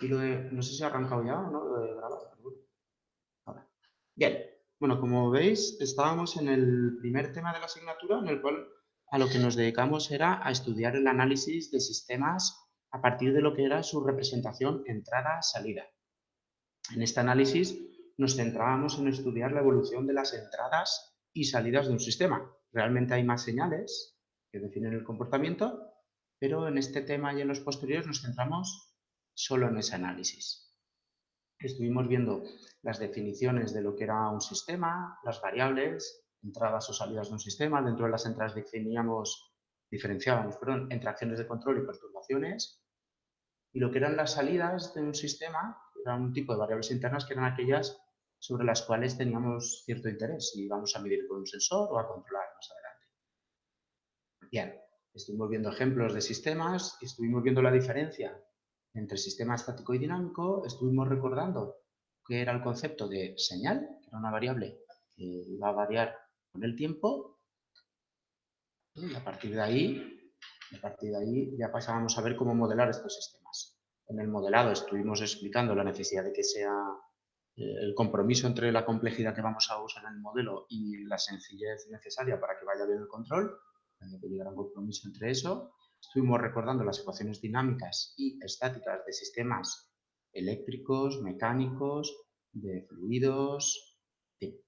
Y no sé si ha arrancado ya o no, lo de grabar. Pero bueno, ahora. Bien, bueno, como veis, estábamos en el primer tema de la asignatura, en el cual a lo que nos dedicamos era a estudiar el análisis de sistemas a partir de lo que era su representación entrada-salida. En este análisis nos centrábamos en estudiar la evolución de las entradas y salidas de un sistema. Realmente hay más señales que definen el comportamiento, pero en este tema y en los posteriores nos centramos solo en ese análisis. Estuvimos viendo las definiciones de lo que era un sistema, las variables, entradas o salidas de un sistema. Dentro de las entradas diferenciábamos entre acciones de control y perturbaciones. Y lo que eran las salidas de un sistema eran un tipo de variables internas que eran aquellas sobre las cuales teníamos cierto interés y vamos a medir con un sensor o a controlar más adelante. Bien, estuvimos viendo ejemplos de sistemas, estuvimos viendo la diferencia entre sistema estático y dinámico, estuvimos recordando qué era el concepto de señal, que era una variable que iba a variar con el tiempo, y a partir de ahí ya pasábamos a ver cómo modelar estos sistemas. En el modelado estuvimos explicando la necesidad de que sea el compromiso entre la complejidad que vamos a usar en el modelo y la sencillez necesaria para que vaya bien el control, hay que llegar a un compromiso entre eso. Estuvimos recordando las ecuaciones dinámicas y estáticas de sistemas eléctricos, mecánicos, de fluidos,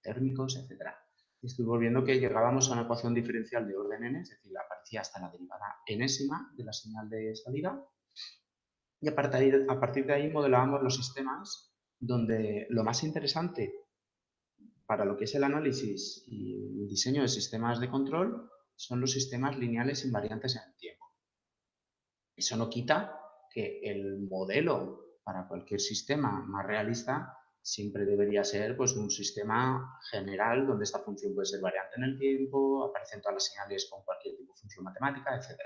térmicos, etc. Estuvimos viendo que llegábamos a una ecuación diferencial de orden n, es decir, aparecía hasta la derivada enésima de la señal de salida, y a partir de ahí modelábamos los sistemas donde lo más interesante para lo que es el análisis y el diseño de sistemas de control son los sistemas lineales invariantes en el tiempo. Eso no quita que el modelo para cualquier sistema más realista siempre debería ser pues, un sistema general donde esta función puede ser variante en el tiempo, aparecen todas las señales con cualquier tipo de función matemática, etc.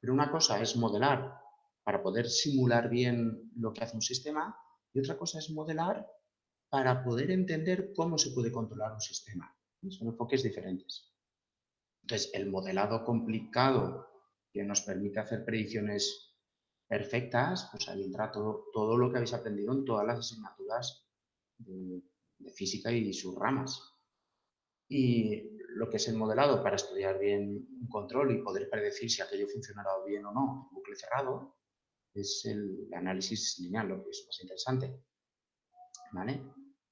Pero una cosa es modelar para poder simular bien lo que hace un sistema y otra cosa es modelar para poder entender cómo se puede controlar un sistema. Son enfoques diferentes. Entonces, el modelado complicado que nos permite hacer predicciones perfectas, pues ahí entra todo lo que habéis aprendido en todas las asignaturas de física y sus ramas. Y lo que es el modelado para estudiar bien un control y poder predecir si aquello funcionará bien o no en bucle cerrado es el análisis lineal, lo que es más interesante. ¿Vale?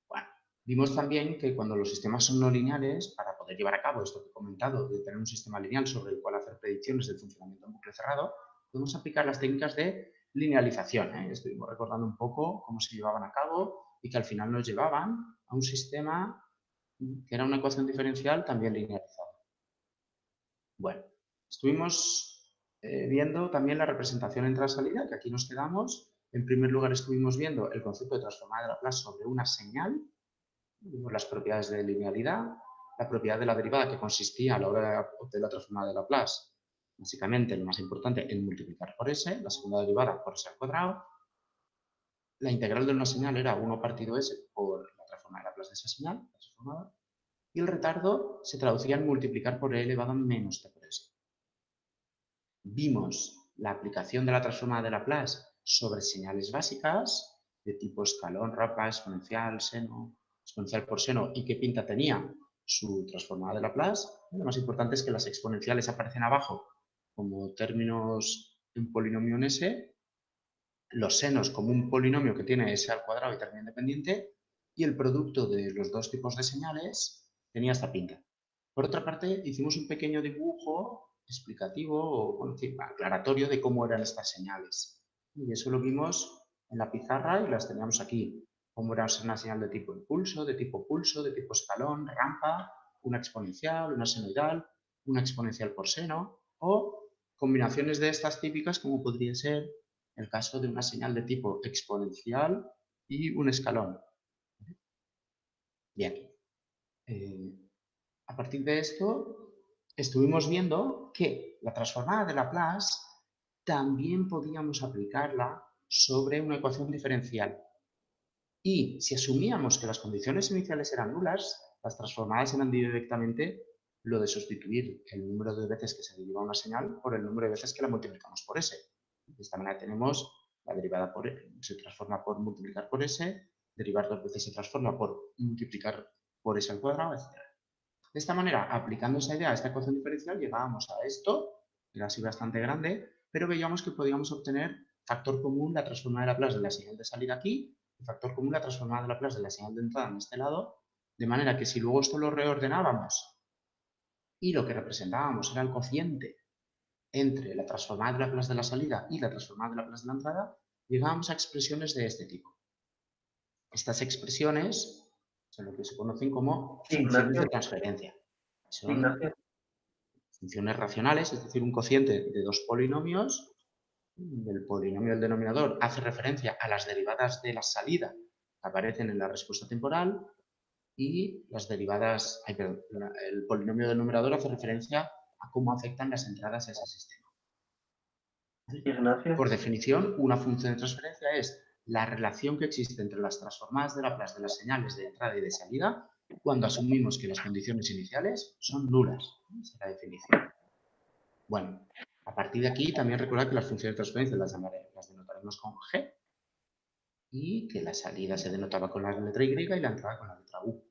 Bueno, vimos también que cuando los sistemas son no lineales, para poder llevar a cabo esto que he comentado, de tener un sistema lineal sobre el cual hacer predicciones del funcionamiento en bucle cerrado, podemos aplicar las técnicas de linealización. Estuvimos recordando un poco cómo se llevaban a cabo y que al final nos llevaban a un sistema que era una ecuación diferencial también linealizada. Bueno, estuvimos viendo también la representación entrada-salida, que aquí nos quedamos. En primer lugar estuvimos viendo el concepto de transformada de Laplace sobre una señal, vimos las propiedades de linealidad, la propiedad de la derivada que consistía a la hora de obtener la transformada de Laplace, básicamente lo más importante en multiplicar por s, la segunda derivada por s al cuadrado, la integral de una señal era 1 partido s por la transformada de Laplace de esa señal, la transformada, y el retardo se traducía en multiplicar por e elevado a menos t por s. Vimos la aplicación de la transformada de Laplace sobre señales básicas de tipo escalón, rampa, exponencial, seno, exponencial por seno y qué pinta tenía su transformada de Laplace. Lo más importante es que las exponenciales aparecen abajo como términos de un polinomio en S, los senos como un polinomio que tiene S al cuadrado y término independiente, y el producto de los dos tipos de señales tenía esta pinta. Por otra parte, hicimos un pequeño dibujo explicativo o bueno, aclaratorio de cómo eran estas señales. Y eso lo vimos en la pizarra y las teníamos aquí. Cómo era una señal de tipo impulso, de tipo pulso, de tipo escalón, rampa, una exponencial, una senoidal, una exponencial por seno o combinaciones de estas típicas como podría ser el caso de una señal de tipo exponencial y un escalón. Bien. A partir de esto, estuvimos viendo que la transformada de Laplace también podíamos aplicarla sobre una ecuación diferencial. Y si asumíamos que las condiciones iniciales eran nulas, las transformadas eran directamente lo de sustituir el número de veces que se deriva una señal por el número de veces que la multiplicamos por s. De esta manera tenemos la derivada por se transforma por multiplicar por S, derivar dos veces se transforma por multiplicar por S al cuadrado, etc. De esta manera, aplicando esa idea a esta ecuación diferencial, llegábamos a esto, era así bastante grande, pero veíamos que podíamos obtener factor común la transformada de Laplace de la señal de salida aquí y factor común la transformada de Laplace de la señal de entrada en este lado, de manera que si luego esto lo reordenábamos y lo que representábamos era el cociente entre la transformada de Laplace de la salida y la transformada de Laplace de la entrada, llegábamos a expresiones de este tipo. Estas expresiones son lo que se conocen como funciones Ignacio, de transferencia. Son Ignacio, funciones racionales, es decir, un cociente de dos polinomios. El polinomio del denominador hace referencia a las derivadas de la salida que aparecen en la respuesta temporal y las derivadas, el polinomio del numerador hace referencia a cómo afectan las entradas a ese sistema. Ignacio, Por definición, una función de transferencia es la relación que existe entre las transformadas de Laplace de las señales de entrada y de salida cuando asumimos que las condiciones iniciales son nulas. Esa es la definición. Bueno, a partir de aquí también recordad que las funciones de transferencia las denotaremos con G y que la salida se denotaba con la letra Y y la entrada con la letra U.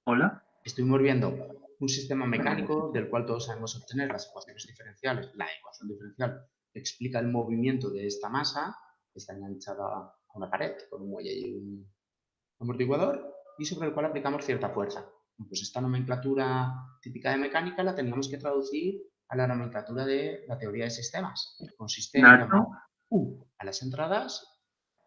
hola. Estuvimos viendo un sistema mecánico del cual todos sabemos obtener las ecuaciones diferenciales. La ecuación diferencial explica el movimiento de esta masa que está enganchada a una pared con un muelle y un amortiguador y sobre el cual aplicamos cierta fuerza. Pues esta nomenclatura típica de mecánica la teníamos que traducir a la nomenclatura de la teoría de sistemas, que consiste en Nacho, llamar U a las entradas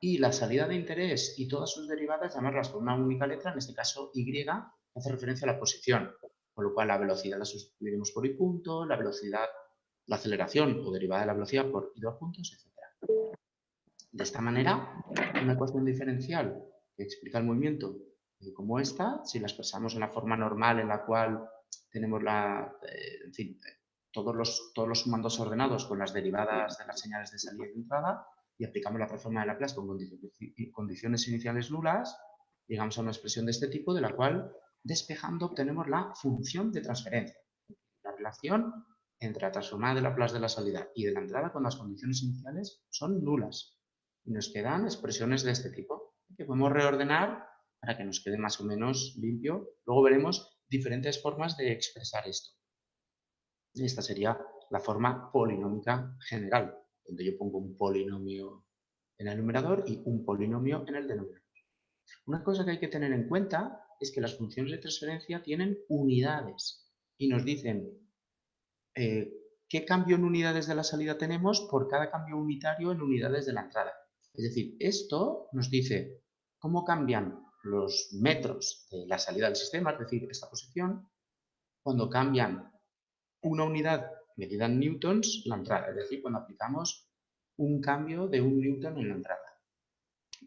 y la salida de interés y todas sus derivadas llamarlas por una única letra, en este caso Y, que hace referencia a la posición, con lo cual la velocidad la sustituiremos por I punto, la velocidad, la aceleración o derivada de la velocidad por I2 puntos, etc. De esta manera, una ecuación diferencial que explica el movimiento como esta, si la expresamos en la forma normal en la cual tenemos en fin, todos los sumandos ordenados con las derivadas de las señales de salida y de entrada y aplicamos la transforma de Laplace con condiciones iniciales nulas, llegamos a una expresión de este tipo de la cual despejando obtenemos la función de transferencia, la relación entre la transformada de Laplace de la salida y de la entrada cuando las condiciones iniciales son nulas. Y nos quedan expresiones de este tipo que podemos reordenar para que nos quede más o menos limpio. Luego veremos diferentes formas de expresar esto. Esta sería la forma polinómica general, donde yo pongo un polinomio en el numerador y un polinomio en el denominador. Una cosa que hay que tener en cuenta es que las funciones de transferencia tienen unidades y nos dicen qué cambio en unidades de la salida tenemos por cada cambio unitario en unidades de la entrada. Es decir, esto nos dice cómo cambian los metros de la salida del sistema, es decir, esta posición, cuando cambian una unidad medida en newtons la entrada, es decir, cuando aplicamos un cambio de un newton en la entrada.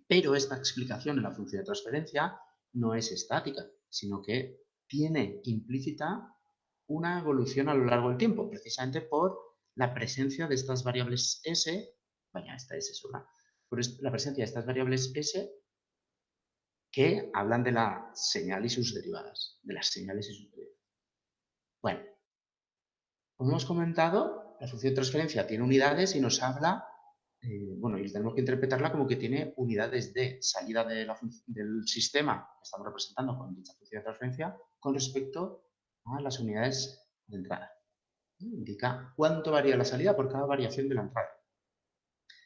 Pero esta explicación en la función de transferencia no es estática, sino que tiene implícita una evolución a lo largo del tiempo, precisamente por la presencia de estas variables S, vaya, esta S sola, por la presencia de estas variables S que hablan de la señal y sus derivadas, de las señales y sus derivadas. Bueno, como hemos comentado, la función de transferencia tiene unidades y nos habla, bueno, y tenemos que interpretarla como que tiene unidades de salida del sistema que estamos representando con dicha función de transferencia con respecto a las unidades de entrada. Indica cuánto varía la salida por cada variación de la entrada.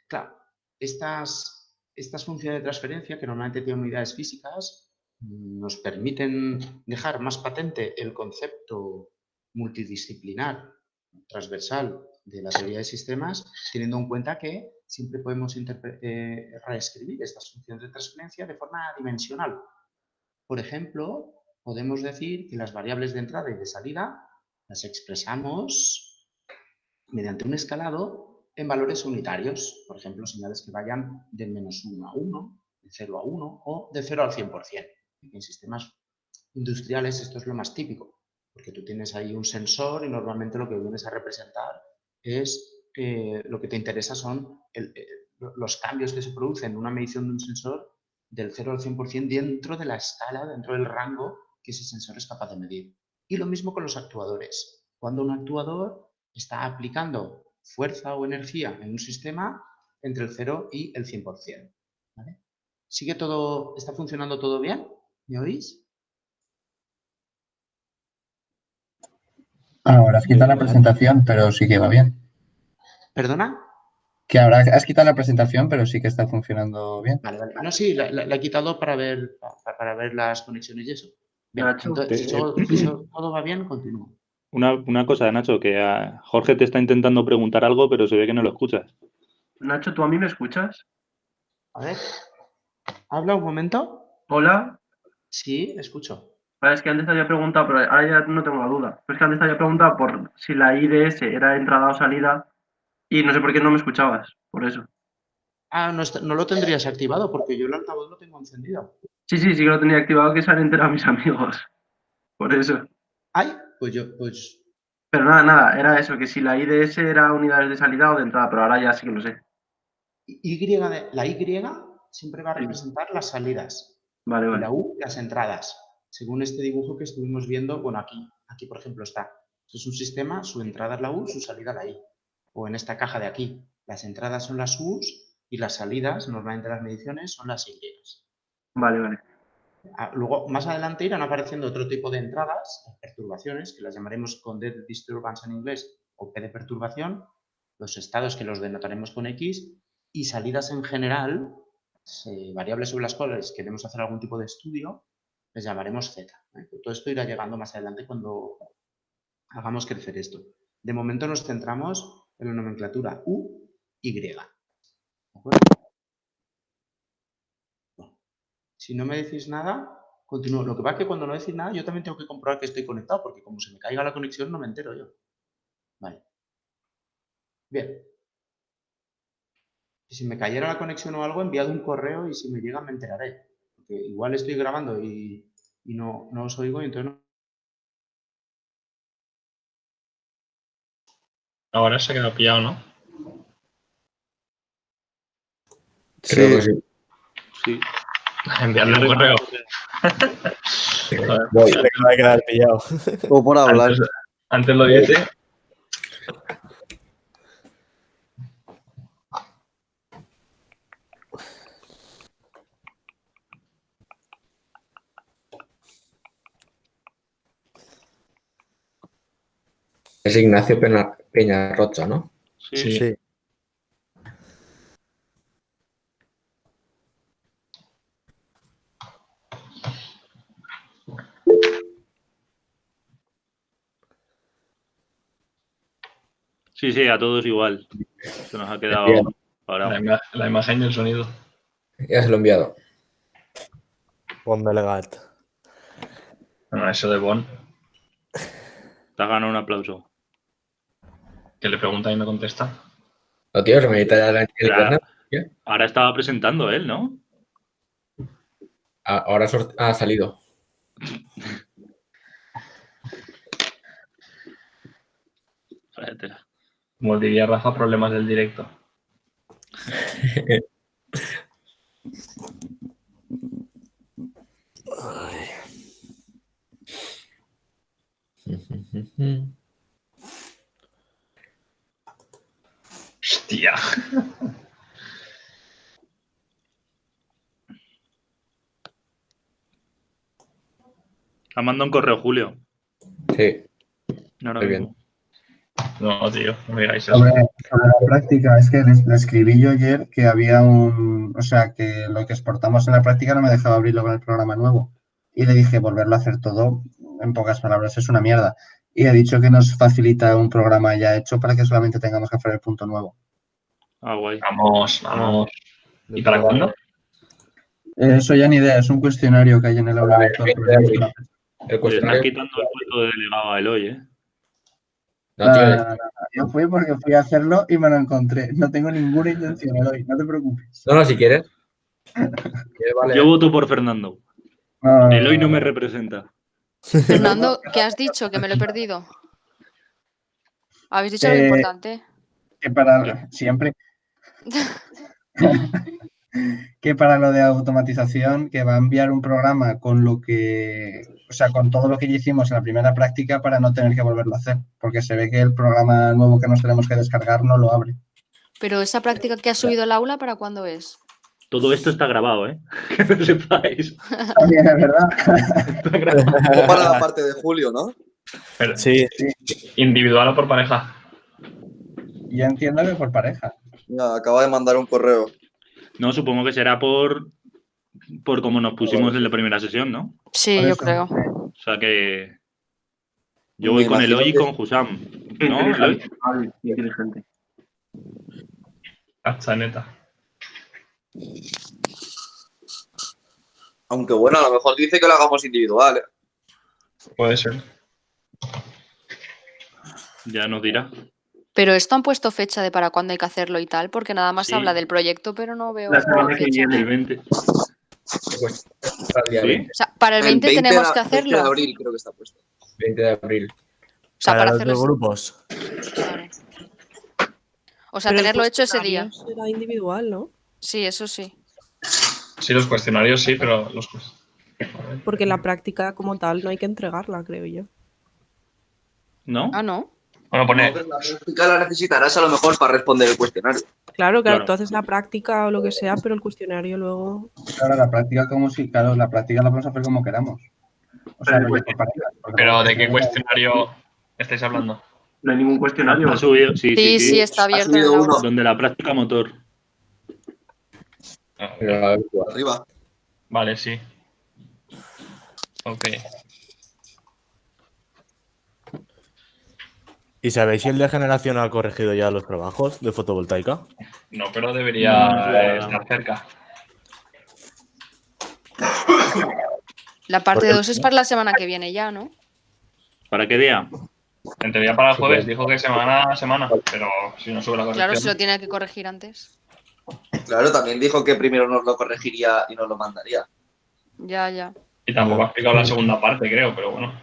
Claro, estas funciones de transferencia, que normalmente tienen unidades físicas, nos permiten dejar más patente el concepto multidisciplinar, transversal de la teoría de sistemas, teniendo en cuenta que siempre podemos reescribir estas funciones de transferencia de forma dimensional. Por ejemplo, podemos decir que las variables de entrada y de salida las expresamos mediante un escalado en valores unitarios, por ejemplo, señales que vayan de -1 a 1, de 0 a 1 o de 0 al 100%. En sistemas industriales esto es lo más típico, porque tú tienes ahí un sensor y normalmente lo que vienes a representar es, lo que te interesa son los cambios que se producen en una medición de un sensor del 0 al 100% dentro de la escala, dentro del rango que ese sensor es capaz de medir. Y lo mismo con los actuadores. Cuando un actuador está aplicando fuerza o energía en un sistema, entre el 0 y el 100%. ¿Vale? ¿Sigue todo, está funcionando todo bien? ¿Me oís? Ahora has quitado la presentación, pero sí que va bien. ¿Perdona? Que ahora has quitado la presentación, pero sí que está funcionando bien. Vale, vale. No, sí, la he quitado para ver las conexiones y eso. Bien, Nacho, entonces, si todo va bien, continúo. Una cosa, Nacho, que Jorge te está intentando preguntar algo, pero se ve que no lo escuchas. Nacho, ¿tú a mí me escuchas? A ver. ¿Habla un momento? Hola. Sí, escucho. Vale, es que antes te había preguntado, pero ahora ya no tengo la duda. Pero es que antes te había preguntado por si la IDS era entrada o salida y no sé por qué no me escuchabas, por eso. Ah, no lo tendrías activado porque yo el altavoz lo tengo encendido. Sí, sí que lo tenía activado, que se han enterado mis amigos. Por eso. Ay, pues Pero nada, era eso, que si la IDS era unidades de salida o de entrada, pero ahora ya sí que lo sé. la Y siempre va a Sí. representar las salidas. Vale, Y vale. la U, las entradas. Según este dibujo que estuvimos viendo, bueno, aquí por ejemplo está. Esto es un sistema, su entrada es la U, su salida la I. O en esta caja de aquí, las entradas son las U's y las salidas, normalmente las mediciones, son las Y. Vale, vale. Luego, más adelante irán apareciendo otro tipo de entradas, perturbaciones, que las llamaremos con D de disturbance en inglés o P de perturbación, los estados que los denotaremos con X, y salidas en general, variables sobre las cuales queremos hacer algún tipo de estudio, les llamaremos Z. Todo esto irá llegando más adelante cuando hagamos crecer esto. De momento nos centramos en la nomenclatura U, Y. ¿De acuerdo? Si no me decís nada, continúo. Lo que pasa es que cuando no decís nada, yo también tengo que comprobar que estoy conectado, porque como se me caiga la conexión, no me entero yo. Vale. Bien. Y si me cayera la conexión o algo, enviad un correo y si me llega me enteraré. Porque igual estoy grabando y no os oigo y entonces no... Ahora se ha quedado pillado, ¿no? Creo que sí. Sí. Enviarle un correo. Voy. Se va a quedar pillado. O por hablar. Antes lo dice. Es Ignacio Peñarrocha, ¿no? Sí. Sí. Sí, a todos igual. Se nos ha quedado parado. La imagen y el sonido. Ya se lo he enviado. Ponme legat. Bueno, eso de Bon, Te has ganado un aplauso. que le pregunta y me contesta. No, tío, se me edita ya el internet. Ahora estaba presentando él, ¿no? Ahora ha salido. Espérate. Como diría Rafa, problemas del directo. Hostia. Ha mandado un correo, Julio. Sí. Ahora Muy mismo. bien. No, tío, no me digáis eso. Sobre la práctica, es que le escribí yo ayer que había o sea, que lo que exportamos en la práctica no me dejaba abrirlo con el programa nuevo. Y le dije, volverlo a hacer todo, en pocas palabras, es una mierda. Y he dicho que nos facilita un programa ya hecho para que solamente tengamos que hacer el punto nuevo. Ah, guay. Vamos. ¿Y para cuándo? Eso ya ni idea, es un cuestionario que hay en el aula virtual. El pero cuestionario. Le están cuestionario. quitando el puesto de delegado a Eloy, ¿eh? No, tío. No. Yo fui porque fui a hacerlo y me lo encontré. No tengo ninguna intención, Eloy, no te preocupes. No, si quieres. Si quieres, vale. Yo voto por Fernando. Eloy no me representa. Fernando, ¿qué has dicho? Que me lo he perdido. ¿Habéis dicho algo importante? Que para siempre. Que para lo de automatización, que va a enviar un programa con lo que, o sea, con todo lo que ya hicimos en la primera práctica para no tener que volverlo a hacer, porque se ve que el programa nuevo que nos tenemos que descargar no lo abre. Pero esa práctica que has subido al aula, ¿para cuándo es? Todo esto está grabado, ¿eh? Que lo sepáis. También es verdad. Está grabado. O para la parte de julio, ¿no? Pero, Sí, ¿individual o por pareja? Yo entiendo que por pareja. Ya, acaba de mandar un correo. No, supongo que será por como nos pusimos en la primera sesión, ¿no? Sí, Por yo eso, creo. O sea que yo Me voy con imagino Eloy y que- con Husam. ¿No, Eloy? Inteligente. Cachaneta. Aunque bueno, a lo mejor dice que lo hagamos individual, ¿eh? Puede ser. Ya nos dirá. Pero esto han puesto fecha de para cuándo hay que hacerlo y tal, porque nada más Sí. habla del proyecto, pero no veo La semana que fecha. viene. El 20. Pues, para el día ¿Sí? 20, O sea, para el 20 tenemos que 20 hacerlo. de abril creo que está puesto. 20 de abril. O sea, para para los hacerlo. dos grupos. Claro. O sea, Pero el tenerlo hecho ese día. cuestionario será individual, ¿no? Sí, eso sí. Sí, los cuestionarios sí, pero los Porque la práctica como tal no hay que entregarla, creo yo. ¿No? Ah, ¿no? Bueno, pone. No, pero la práctica la necesitarás a lo mejor para responder el cuestionario. Claro, Claro. tú haces la práctica o lo que sea, pero el cuestionario luego... Claro, la práctica la práctica la podemos hacer como queramos. O sea, Pero rollo por pareja. porque Pero luego ¿de qué cuestionario- cuestionario estáis hablando? No hay ningún cuestionario. Ha subido, sí, Sí, sí, está abierto en el subido aula. uno. Donde la práctica motor. Pero la habitual. Arriba. Vale, sí. Ok. ¿Y sabéis si el de generación ha corregido ya los trabajos de fotovoltaica? No, pero debería No, ya- estar cerca. La parte Porque- 2 es para la semana que viene ya, ¿no? ¿Para qué día? En teoría para el Sí, jueves, claro. dijo que semana a semana, pero si no sube la corrección. Claro, si lo tiene que corregir antes. Claro, también dijo que primero nos lo corregiría y nos lo mandaría. Ya, ya. Y tampoco ha explicado la segunda parte, creo, pero bueno.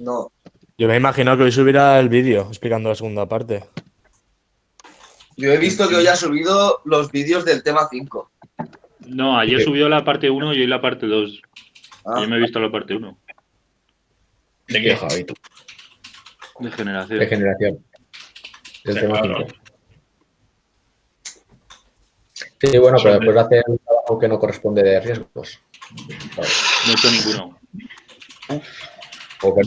No. Yo me imagino que hoy subirá el vídeo explicando la segunda parte. Yo he visto que hoy ha subido los vídeos del tema 5. No, ayer Sí. subió la parte 1 y hoy la parte 2. Ah, Yo me he visto la parte 1 ¿De Hostia, qué? Javi, tú. de generación. De generación. Del Sí, tema claro. 5. Sí, bueno, pero después hacer un trabajo que no corresponde de riesgos. No he hecho ninguno. O que,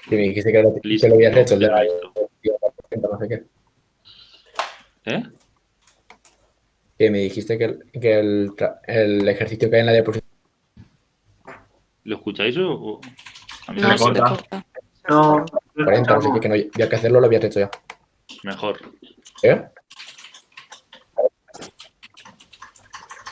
que me dijiste que Listo. lo habías hecho, el de la Listo. no sé qué. ¿Eh? Que me dijiste que el ejercicio que hay en la diapositiva. ¿Lo escucháis o...? A mí No, me se te corta. corta. No, 40, no sé qué, que no había que hacerlo, lo habías hecho ya. Mejor. ¿Eh?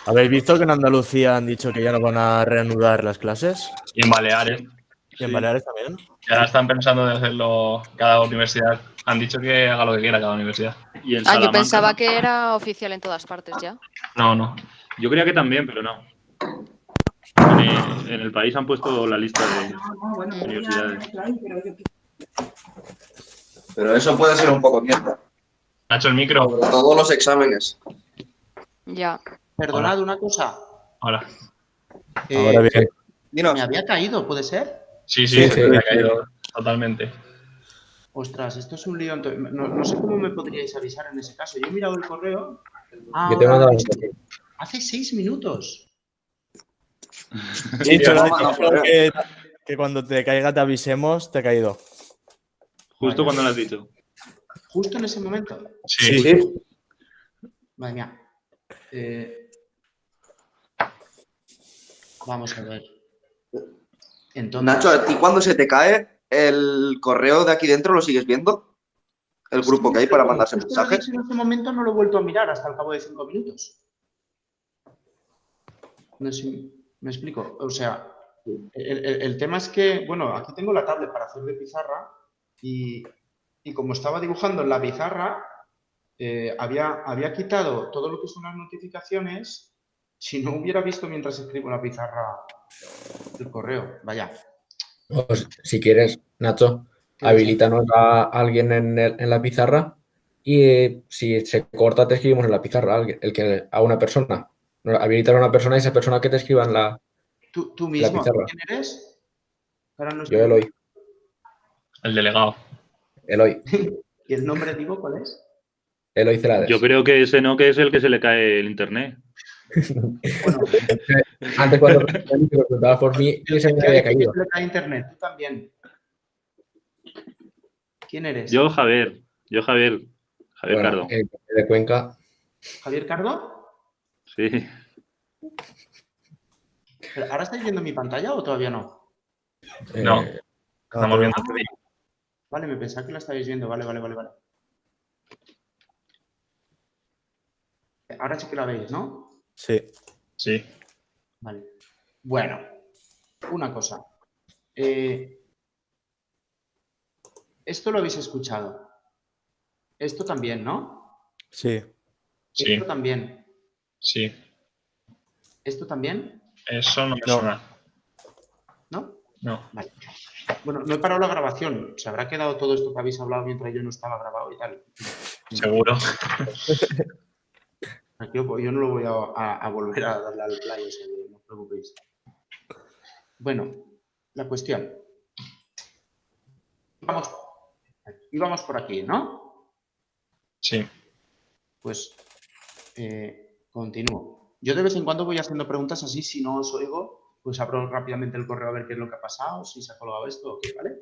¿Habéis visto que en Andalucía han dicho que ya no van a reanudar las clases? Y en Baleares. ¿Y en Sí. Baleares también? Y ahora están pensando en hacerlo cada universidad. Han dicho que haga lo que quiera cada universidad. Y en Ah, yo Salamanca, pensaba ¿no? que era oficial en todas partes ya. No, no. Yo creía que también, pero no. En el país han puesto la lista de universidades. pero eso puede ser un poco mierda. Nacho, el micro. Sobre todo los exámenes. Ya. Perdonad una cosa. Ahora. Ahora bien. Dinos. Me había caído, ¿puede ser? Sí, Sí, se sí, me ha sí. caído totalmente. Ostras, esto es un lío. No sé cómo me podríais avisar en ese caso. Yo he mirado el correo. Yo te he mandado un Hace 6 minutos. Sí, Tío, pero no, has no, dicho no. que cuando te caiga te avisemos, te ha caído. Justo Vaya. cuando lo has dicho. Justo en ese momento. Sí. Sí. Madre mía. Vamos a ver. Entonces, Nacho, ¿a ti cuando se te cae el correo de aquí dentro lo sigues viendo? El grupo que hay para mandarse justo lo he mensajes. dicho en ese momento no lo he vuelto a mirar hasta el cabo de 5 minutos. No sé si me explico. O sea, el tema es que, bueno, aquí tengo la tablet para hacer de pizarra y como estaba dibujando en la pizarra, había quitado todo lo que son las notificaciones si no hubiera visto mientras escribo en la pizarra el correo. Vaya. Pues, si quieres, Nacho, habilítanos a alguien en la pizarra y si se corta te escribimos en la pizarra a una persona. Habilitar a una persona y esa persona que te escriba en la ¿Tú mismo? pizarra. ¿Quién eres? Ahora no Yo estoy- Eloy. El delegado. Eloy. ¿Y el nombre digo cuál es? Eloy Celades. Yo creo que ese no, que es el que se le cae el internet. Bueno, Antes cuando preguntabas por mí, ¿quién ese me había caído. le cae internet? Tú también. ¿Quién eres? Yo, Javier. Javier Bueno, Cardo. el de Cuenca. ¿Javier Cardo? Sí. ¿Pero ahora estáis viendo mi pantalla o todavía no? No. Estamos viendo. Vale, me pensaba que la estabais viendo. Vale. Ahora sí que la veis, ¿no? Sí. Sí. Vale. Bueno, una cosa. Esto lo habéis escuchado. Esto también, ¿no? Sí. Sí. Esto también. Sí. ¿Esto también? Eso no me No. suena. ¿No? No. Vale. Bueno, no he parado la grabación. Se habrá quedado todo esto que habéis hablado mientras yo no estaba grabado y tal. Seguro. Yo no lo voy a volver a darle al play, o sea, no os preocupéis. Bueno, la cuestión. Íbamos por aquí, ¿no? Sí. Pues continúo. Yo de vez en cuando voy haciendo preguntas así, si no os oigo, pues abro rápidamente el correo a ver qué es lo que ha pasado, si se ha colgado esto o qué, ¿vale?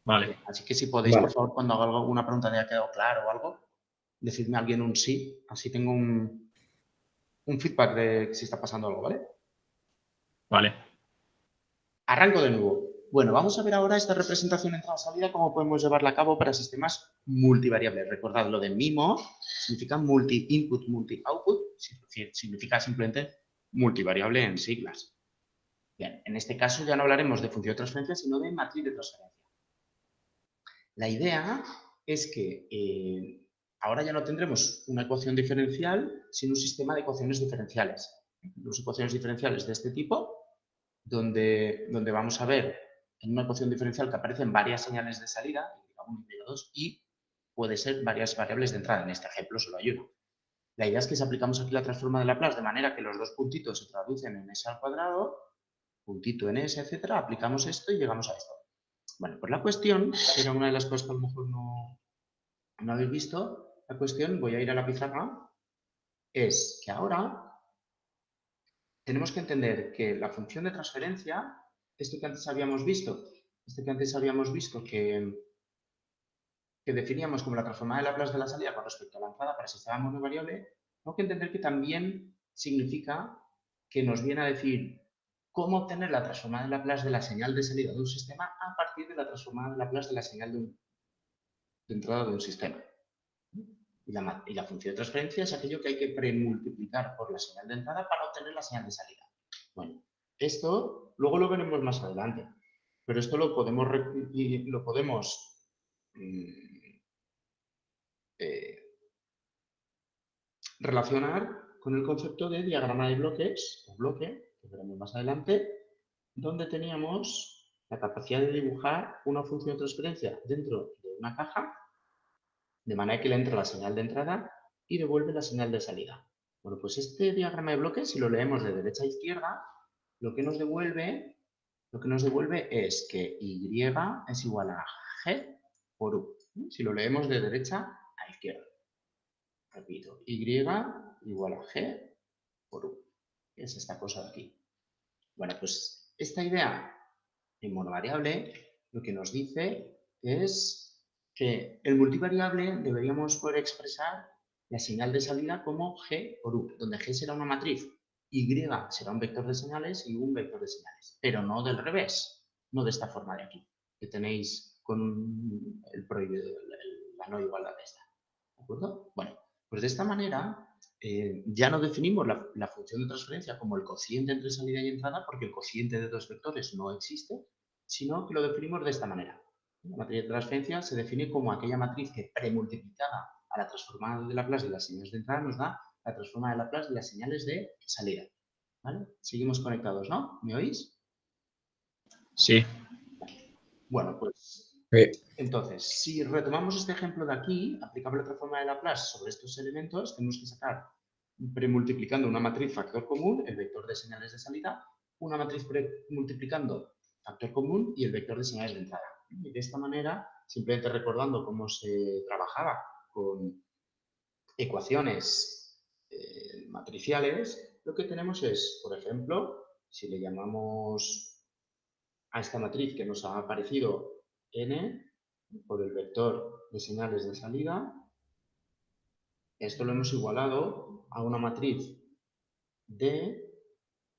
Vale. Así que si podéis, Vale. por favor, cuando haga alguna pregunta de ha quedado claro o algo, decidme a alguien un sí, así tengo un feedback de si está pasando algo, ¿vale? Vale. Arranco de nuevo. Bueno, vamos a ver ahora esta representación entrada-salida, cómo podemos llevarla a cabo para sistemas multivariables. Recordad, lo de MIMO significa multi-input, multi-output, significa simplemente multivariable en siglas. Bien, en este caso ya no hablaremos de función de transferencia, sino de matriz de transferencia. La idea es que ahora ya no tendremos una ecuación diferencial, sino un sistema de ecuaciones diferenciales. Las ecuaciones diferenciales de este tipo, donde vamos a ver en una ecuación diferencial que aparecen varias señales de salida, y 1 y 2, y puede ser varias variables de entrada. En este ejemplo solo hay una. La idea es que si aplicamos aquí la transforma de Laplace de manera que los dos puntitos se traducen en s al cuadrado, puntito en s, etcétera, aplicamos esto y llegamos a esto. Bueno, pues la cuestión, que era una de las cosas que a lo mejor no habéis visto, la cuestión, voy a ir a la pizarra, es que ahora tenemos que entender que la función de transferencia, esto que antes habíamos visto, que definíamos como la transformada de Laplace de la salida con respecto a la entrada para el sistema monovariable, tengo que entender que también significa que nos viene a decir cómo obtener la transformada de Laplace de la señal de salida de un sistema a partir de la transformada de Laplace de la señal de entrada de un sistema. Y la función de transferencia es aquello que hay que premultiplicar por la señal de entrada para obtener la señal de salida. Bueno, esto luego lo veremos más adelante, pero esto lo podemos relacionar con el concepto de diagrama de bloques, o bloque, que veremos más adelante, donde teníamos la capacidad de dibujar una función de transferencia dentro de una caja, de manera que le entra la señal de entrada y devuelve la señal de salida. Bueno, pues este diagrama de bloques, si lo leemos de derecha a izquierda, lo que nos devuelve es que Y es igual a G por U. Si lo leemos de derecha a izquierda. Repito, Y igual a G por U. Es esta cosa de aquí. Bueno, pues esta idea en monovariable lo que nos dice es que el multivariable deberíamos poder expresar la señal de salida como G por U, donde G será una matriz, Y será un vector de señales y U un vector de señales, pero no del revés, no de esta forma de aquí, que tenéis con el prohibido, la no igualdad de esta. ¿De acuerdo? Bueno, pues de esta manera ya no definimos la función de transferencia como el cociente entre salida y entrada, porque el cociente de dos vectores no existe, sino que lo definimos de esta manera. La matriz de transferencia se define como aquella matriz que premultiplicada a la transformada de Laplace de las señales de entrada nos da la transformada de Laplace de las señales de salida. ¿Vale? Seguimos conectados, ¿no? ¿Me oís? Sí. Bueno, pues Sí. entonces, si retomamos este ejemplo de aquí, aplicamos la transformada de Laplace sobre estos elementos, tenemos que sacar, premultiplicando una matriz factor común, el vector de señales de salida, una matriz premultiplicando factor común y el vector de señales de entrada. Y de esta manera, simplemente recordando cómo se trabajaba con ecuaciones matriciales, lo que tenemos es, por ejemplo, si le llamamos a esta matriz que nos ha aparecido n por el vector de señales de salida, esto lo hemos igualado a una matriz D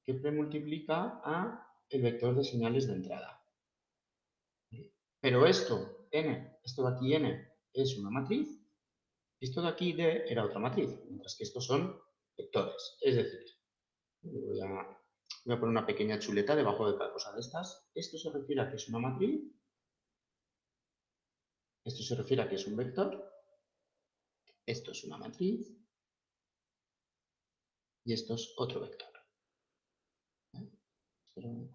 que premultiplica a el vector de señales de entrada. Pero esto, n, esto de aquí n, es una matriz, esto de aquí d era otra matriz, mientras que estos son vectores. Es decir, voy a poner una pequeña chuleta debajo de cada cosa de estas. Esto se refiere a que es una matriz, esto se refiere a que es un vector, esto es una matriz y esto es otro vector. Espero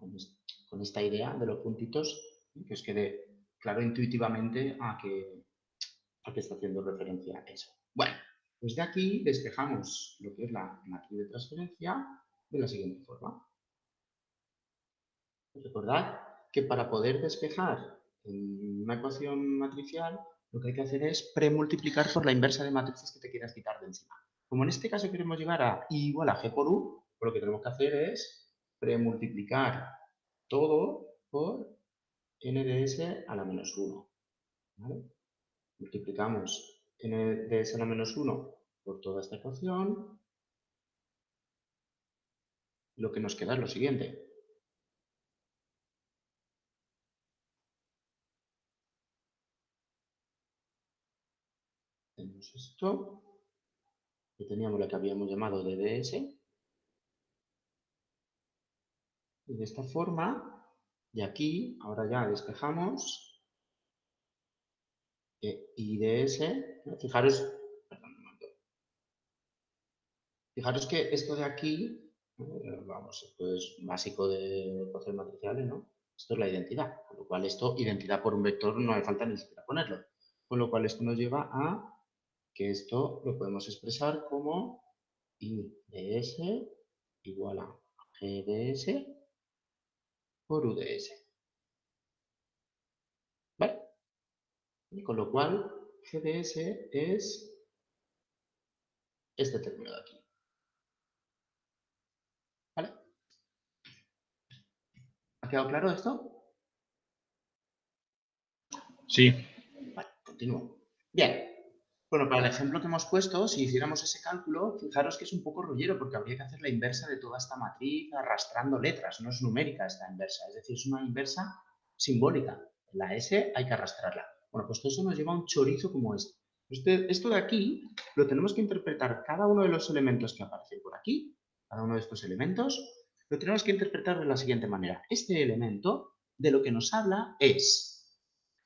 con esta idea de los puntitos que os quede claro intuitivamente a qué está haciendo referencia a eso. Bueno, pues de aquí despejamos lo que es la matriz de transferencia de la siguiente forma. Recordad que para poder despejar en una ecuación matricial, lo que hay que hacer es premultiplicar por la inversa de matrices que te quieras quitar de encima. Como en este caso queremos llegar a I igual a G por U, pues lo que tenemos que hacer es premultiplicar todo por n de s a la menos 1. ¿Vale? Multiplicamos n de s a la menos 1 por toda esta ecuación. Lo que nos queda es lo siguiente. Tenemos esto, que teníamos lo que habíamos llamado de ds. Y de esta forma, de aquí, ahora ya despejamos I de s. Fijaros, perdón, un momento. Fijaros que esto de aquí, vamos, esto es básico de ecuaciones matriciales, ¿no? Esto es la identidad, con lo cual esto, identidad por un vector, no hace falta ni siquiera ponerlo. Con lo cual esto nos lleva a que esto lo podemos expresar como I de s igual a G de s por U de s. ¿Vale? Y con lo cual G de s es este término de aquí. ¿Vale? ¿Ha quedado claro esto? Sí. Vale, continúo. Bien. Bueno, para el ejemplo que hemos puesto, si hiciéramos ese cálculo, fijaros que es un poco rollero porque habría que hacer la inversa de toda esta matriz arrastrando letras. No es numérica esta inversa, es decir, es una inversa simbólica. La S hay que arrastrarla. Bueno, pues todo eso nos lleva a un chorizo como este. Esto de aquí lo tenemos que interpretar cada uno de los elementos que aparecen por aquí, cada uno de estos elementos, lo tenemos que interpretar de la siguiente manera. Este elemento de lo que nos habla es,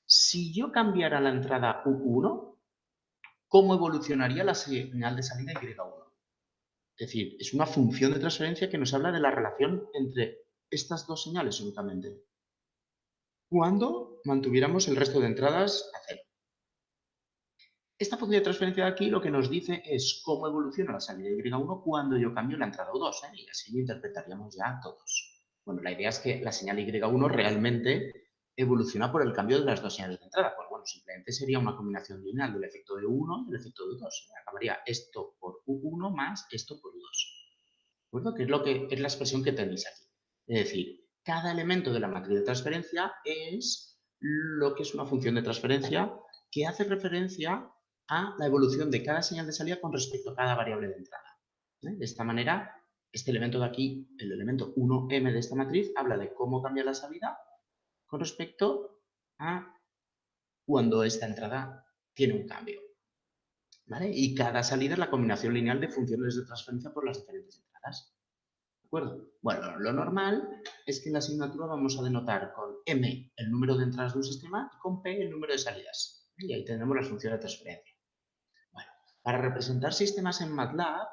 si yo cambiara la entrada U1, ¿cómo evolucionaría la señal de salida Y1? Es decir, es una función de transferencia que nos habla de la relación entre estas dos señales únicamente. Cuando mantuviéramos el resto de entradas a cero. Esta función de transferencia de aquí lo que nos dice es cómo evoluciona la salida Y1 cuando yo cambio la entrada U2, y así lo interpretaríamos ya todos. Bueno, la idea es que la señal Y1 realmente evoluciona por el cambio de las dos señales de entrada. Pues bueno, simplemente sería una combinación lineal del efecto de U1 y del efecto de U2. Acabaría esto por U1 más esto por U2. ¿De acuerdo? Que es la expresión que tenéis aquí. Es decir, cada elemento de la matriz de transferencia es lo que es una función de transferencia que hace referencia a la evolución de cada señal de salida con respecto a cada variable de entrada. De esta manera, este elemento de aquí, el elemento 1m de esta matriz, habla de cómo cambia la salida con respecto a cuando esta entrada tiene un cambio. ¿Vale? Y cada salida es la combinación lineal de funciones de transferencia por las diferentes entradas. ¿De acuerdo? Bueno, lo normal es que en la asignatura vamos a denotar con m el número de entradas de un sistema y con p el número de salidas. Y ahí tenemos las funciones de transferencia. Bueno, para representar sistemas en MATLAB,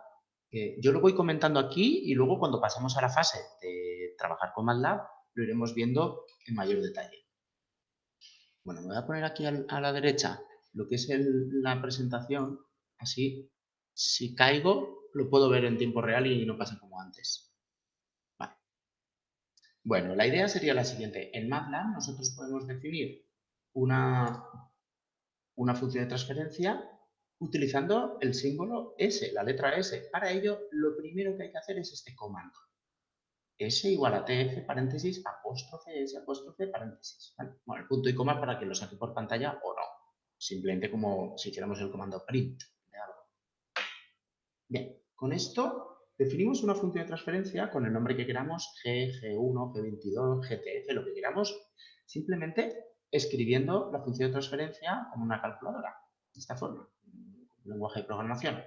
yo lo voy comentando aquí y luego cuando pasemos a la fase de trabajar con MATLAB lo iremos viendo en mayor detalle. Bueno, me voy a poner aquí a la derecha lo que es la presentación, así si caigo lo puedo ver en tiempo real y no pasa como antes. Vale. Bueno, la idea sería la siguiente. En MATLAB nosotros podemos definir una función de transferencia utilizando el símbolo S, la letra S. Para ello, lo primero que hay que hacer es este comando. S igual a TF, paréntesis, apóstrofe S, apóstrofe, paréntesis. ¿Vale? Bueno, el punto y coma para que lo saque por pantalla o no. Simplemente como si hiciéramos el comando print de algo. Bien, con esto definimos una función de transferencia con el nombre que queramos, G, G1, G22, GTF, lo que queramos, simplemente escribiendo la función de transferencia como una calculadora, de esta forma, un lenguaje de programación.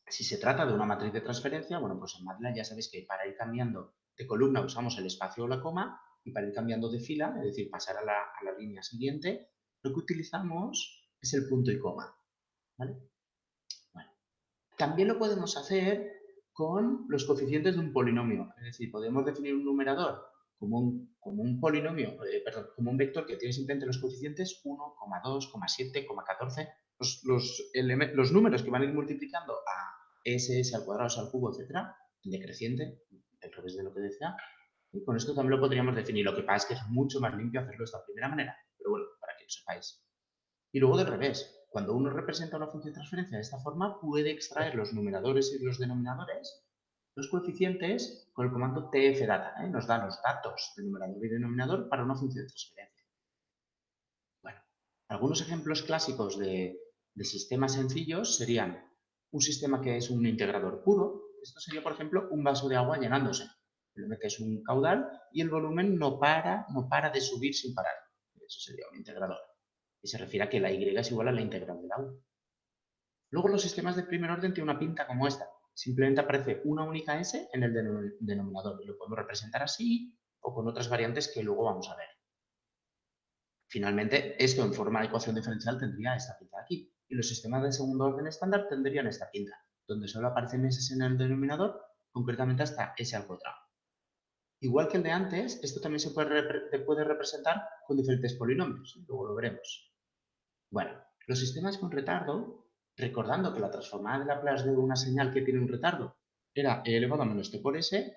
Si se trata de una matriz de transferencia, bueno, pues en MATLAB ya sabéis que para ir cambiando de columna usamos el espacio o la coma y para ir cambiando de fila, es decir, pasar a la línea siguiente, lo que utilizamos es el punto y coma. ¿Vale? Bueno, también lo podemos hacer con los coeficientes de un polinomio. Es decir, podemos definir un numerador como un polinomio, como un vector que tiene simplemente los coeficientes 1, 2, 7, 14. Los números que van a ir multiplicando a SS al cuadrado, al cubo, etcétera, decreciente, al revés de lo que decía. Y con esto también lo podríamos definir. Lo que pasa es que es mucho más limpio hacerlo de esta primera manera. Pero bueno, para que lo sepáis. Y luego del revés. Cuando uno representa una función de transferencia de esta forma, puede extraer los numeradores y los denominadores, los coeficientes, con el comando tfdata. Nos da los datos de numerador y denominador para una función de transferencia. Bueno, algunos ejemplos clásicos de sistemas sencillos serían un sistema que es un integrador puro. Esto sería, por ejemplo, un vaso de agua llenándose. Le metes un caudal y el volumen no para de subir sin parar. Eso sería un integrador. Y se refiere a que la y es igual a la integral del agua. Luego los sistemas de primer orden tienen una pinta como esta. Simplemente aparece una única S en el denominador. Y lo podemos representar así o con otras variantes que luego vamos a ver. Finalmente, esto en forma de ecuación diferencial tendría esta pinta de aquí. Y los sistemas de segundo orden estándar tendrían esta pinta, donde solo aparecen S en el denominador, concretamente hasta S al cuadrado. Igual que el de antes, esto también se puede representar con diferentes polinomios. Luego lo veremos. Bueno, los sistemas con retardo, recordando que la transformada de Laplace de una señal que tiene un retardo era e elevado a menos t por s,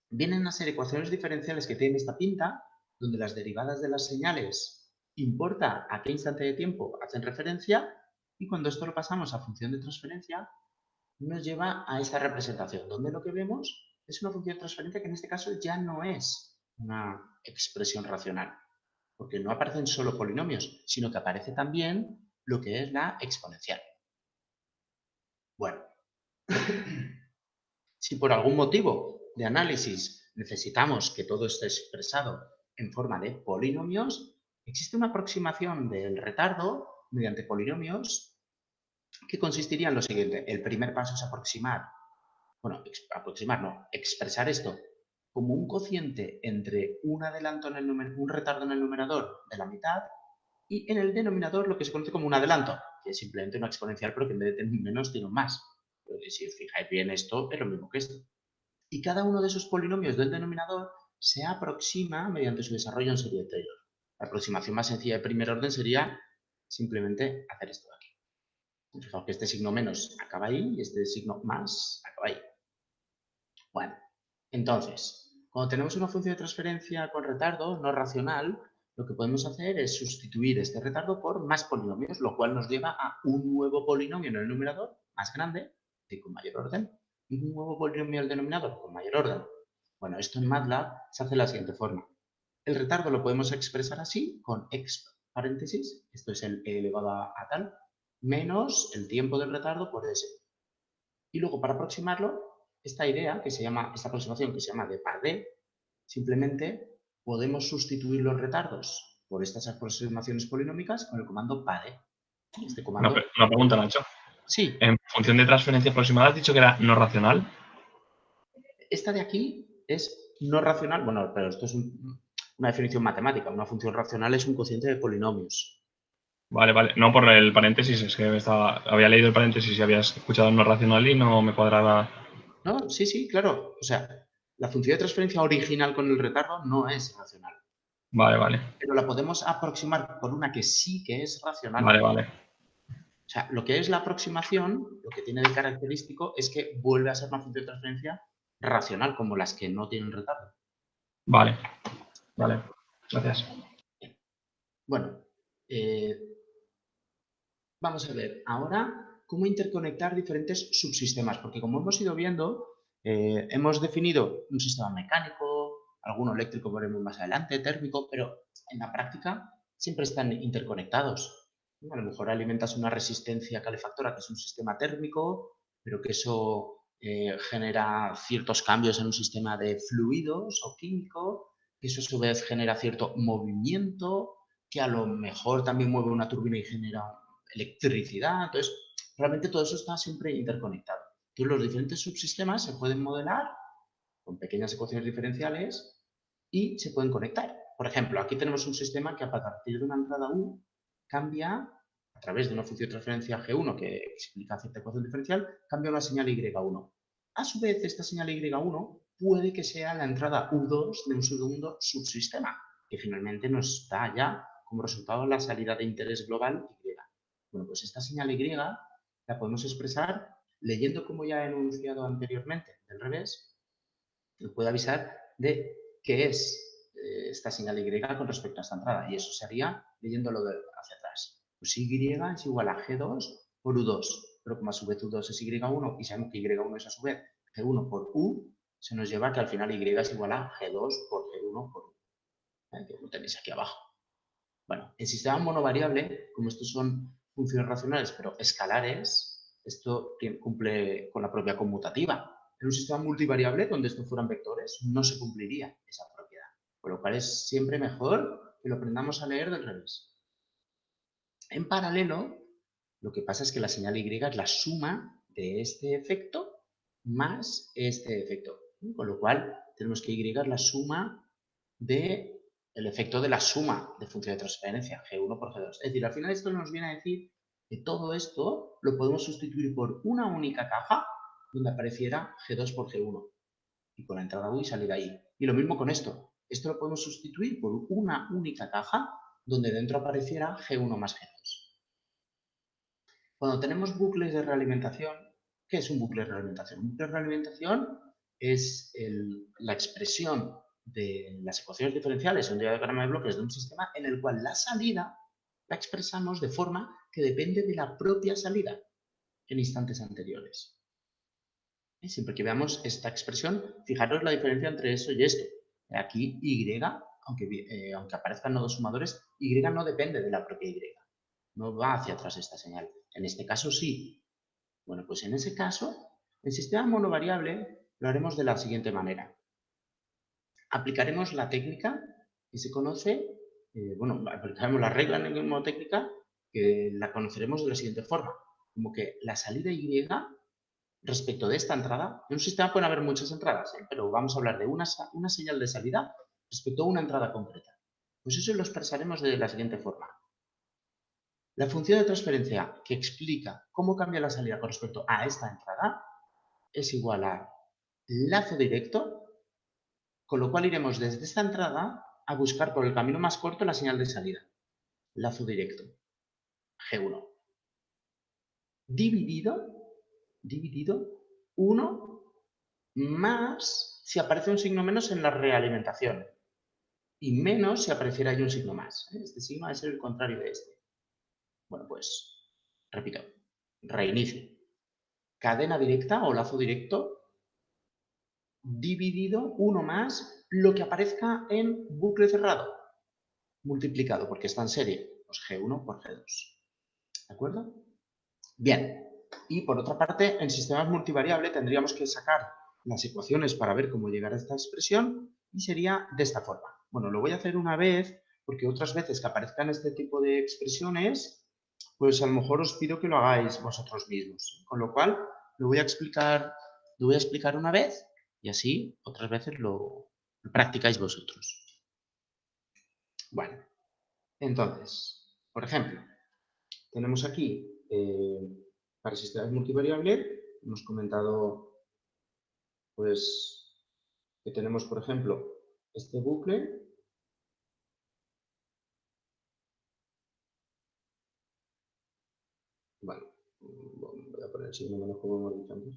vienen a ser ecuaciones diferenciales que tienen esta pinta, donde las derivadas de las señales importa a qué instante de tiempo hacen referencia, y cuando esto lo pasamos a función de transferencia, nos lleva a esta representación, donde lo que vemos es una función de transferencia que en este caso ya no es una expresión racional, porque no aparecen solo polinomios, sino que aparece también lo que es la exponencial. Bueno, si por algún motivo de análisis necesitamos que todo esté expresado en forma de polinomios, existe una aproximación del retardo mediante polinomios que consistiría en lo siguiente. El primer paso es expresar esto como un cociente entre un retardo en el numerador de la mitad y en el denominador lo que se conoce como un adelanto, que es simplemente una exponencial, pero que en vez de tener un menos tiene un más. Pero si os fijáis bien, esto es lo mismo que esto. Y cada uno de esos polinomios del denominador se aproxima mediante su desarrollo en serie de Taylor. La aproximación más sencilla de primer orden sería simplemente hacer esto de aquí. Fijaos que este signo menos acaba ahí y este signo más acaba ahí. Bueno, entonces, cuando tenemos una función de transferencia con retardo no racional, lo que podemos hacer es sustituir este retardo por más polinomios, lo cual nos lleva a un nuevo polinomio en el numerador, más grande, y con mayor orden, y un nuevo polinomio en el denominador, con mayor orden. Bueno, esto en MATLAB se hace de la siguiente forma. El retardo lo podemos expresar así, con exp, paréntesis, esto es el e elevado a tal, menos el tiempo del retardo por s. Y luego, para aproximarlo, esta aproximación que se llama de par D, simplemente podemos sustituir los retardos por estas aproximaciones polinómicas con el comando PADE. Este comando... Una pregunta, Nacho. Sí. En función de transferencia aproximada, ¿has dicho que era no racional? Esta de aquí es no racional. Bueno, pero esto es una definición matemática. Una función racional es un cociente de polinomios. Vale, vale. No por el paréntesis, es que había leído el paréntesis y habías escuchado no racional y no me cuadraba. No, sí, claro. O sea, la función de transferencia original con el retardo no es racional. Vale, vale. Pero la podemos aproximar por una que sí que es racional. Vale, vale. O sea, lo que es la aproximación, lo que tiene de característico es que vuelve a ser una función de transferencia racional, como las que no tienen retardo. Vale. Vale. Gracias. Bueno, vamos a ver ahora cómo interconectar diferentes subsistemas, porque como hemos ido viendo, hemos definido un sistema mecánico, alguno eléctrico veremos más adelante, térmico, pero en la práctica siempre están interconectados. A lo mejor alimentas una resistencia calefactora, que es un sistema térmico, pero que eso genera ciertos cambios en un sistema de fluidos o químico, que eso a su vez genera cierto movimiento, que a lo mejor también mueve una turbina y genera electricidad. Entonces, realmente todo eso está siempre interconectado. Entonces, los diferentes subsistemas se pueden modelar con pequeñas ecuaciones diferenciales y se pueden conectar. Por ejemplo, aquí tenemos un sistema que a partir de una entrada U cambia, a través de una función de transferencia G1 que explica cierta ecuación diferencial, cambia una señal Y1. A su vez, esta señal Y1 puede que sea la entrada U2 de un segundo subsistema, que finalmente nos da ya como resultado la salida de interés global Y. Bueno, pues esta señal Y la podemos expresar leyendo, como ya he enunciado anteriormente, del revés, nos puede avisar de qué es esta señal Y con respecto a esta entrada. Y eso sería leyéndolo hacia atrás. Pues Y es igual a G2 por U2. Pero como a su vez U2 es Y1 y sabemos que Y1 es a su vez G1 por U, se nos lleva a que al final Y es igual a G2 por G1 por U. Que lo tenéis aquí abajo. Bueno, en sistema monovariable, como estos son funciones racionales pero escalares, esto cumple con la propia conmutativa. En un sistema multivariable, donde estos fueran vectores, no se cumpliría esa propiedad. Por lo cual es siempre mejor que lo aprendamos a leer del revés. En paralelo, lo que pasa es que la señal Y es la suma de este efecto más este efecto. Con lo cual, tenemos que Y es la suma del efecto de la suma de función de transferencia, G1 por G2. Es decir, al final esto nos viene a decir que todo esto lo podemos sustituir por una única caja donde apareciera G2 por G1. Y con la entrada U y salida I. Y lo mismo con esto. Esto lo podemos sustituir por una única caja donde dentro apareciera G1 más G2. Cuando tenemos bucles de realimentación, ¿qué es un bucle de realimentación? Un bucle de realimentación es la expresión de las ecuaciones diferenciales en un diagrama de bloques de un sistema en el cual la salida la expresamos de forma que depende de la propia salida en instantes anteriores. Siempre que veamos esta expresión, fijaros la diferencia entre eso y esto. Aquí Y, aunque aparezcan nodos sumadores, Y no depende de la propia Y. No va hacia atrás esta señal. En este caso sí. Bueno, pues en ese caso, el sistema monovariable lo haremos de la siguiente manera. Aplicaremos la técnica que se conoce, aplicaremos la regla mnemotécnica que la conoceremos de la siguiente forma. Como que la salida Y respecto de esta entrada, en un sistema pueden haber muchas entradas, pero vamos a hablar de una señal de salida respecto a una entrada concreta. Pues eso lo expresaremos de la siguiente forma. La función de transferencia que explica cómo cambia la salida con respecto a esta entrada es igual a lazo directo, con lo cual iremos desde esta entrada a buscar por el camino más corto la señal de salida. Lazo directo, G1. Dividido 1 más si aparece un signo menos en la realimentación y menos si apareciera ahí un signo más. Este signo es el contrario de este. Bueno, pues, repito, reinicio. Cadena directa o lazo directo dividido 1 más lo que aparezca en bucle cerrado multiplicado, porque está en serie, pues G1 por G2. ¿De acuerdo? Bien. Y por otra parte, en sistemas multivariable tendríamos que sacar las ecuaciones para ver cómo llegar a esta expresión y sería de esta forma. Bueno, lo voy a hacer una vez porque otras veces que aparezcan este tipo de expresiones, pues a lo mejor os pido que lo hagáis vosotros mismos. Con lo cual, lo voy a explicar una vez y así otras veces lo practicáis vosotros. Bueno, entonces, por ejemplo, tenemos aquí, para sistemas multivariable, hemos comentado pues que tenemos, por ejemplo, este bucle. Bueno, voy a poner el signo menos como hemos dicho antes.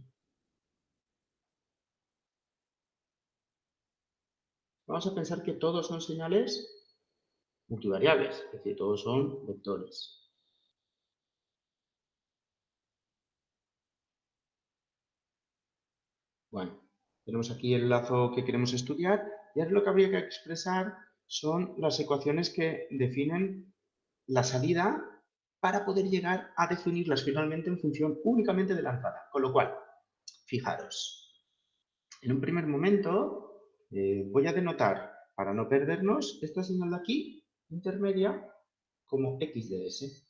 Vamos a pensar que todos son señales multivariables, es decir, todos son vectores. Bueno, tenemos aquí el lazo que queremos estudiar y ahora lo que habría que expresar son las ecuaciones que definen la salida para poder llegar a definirlas finalmente en función únicamente de la entrada. Con lo cual, fijaros, en un primer momento voy a denotar, para no perdernos, esta señal de aquí, intermedia, como x de s.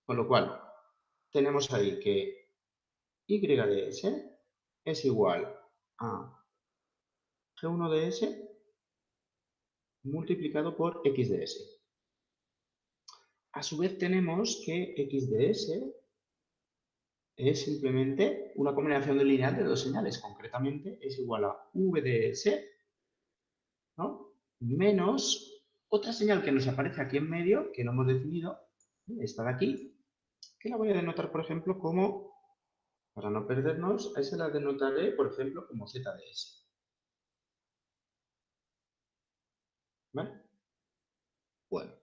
Con lo cual, tenemos ahí que y de s es igual a g1 de s multiplicado por x de s. A su vez tenemos que x de s es simplemente una combinación de lineal de dos señales. Concretamente es igual a v de s, ¿no?, menos otra señal que nos aparece aquí en medio, que no hemos definido, esta de aquí, que la voy a denotar, por ejemplo, como, para no perdernos, a esa la denotaré, por ejemplo, como z de s. ¿Vale? Bueno,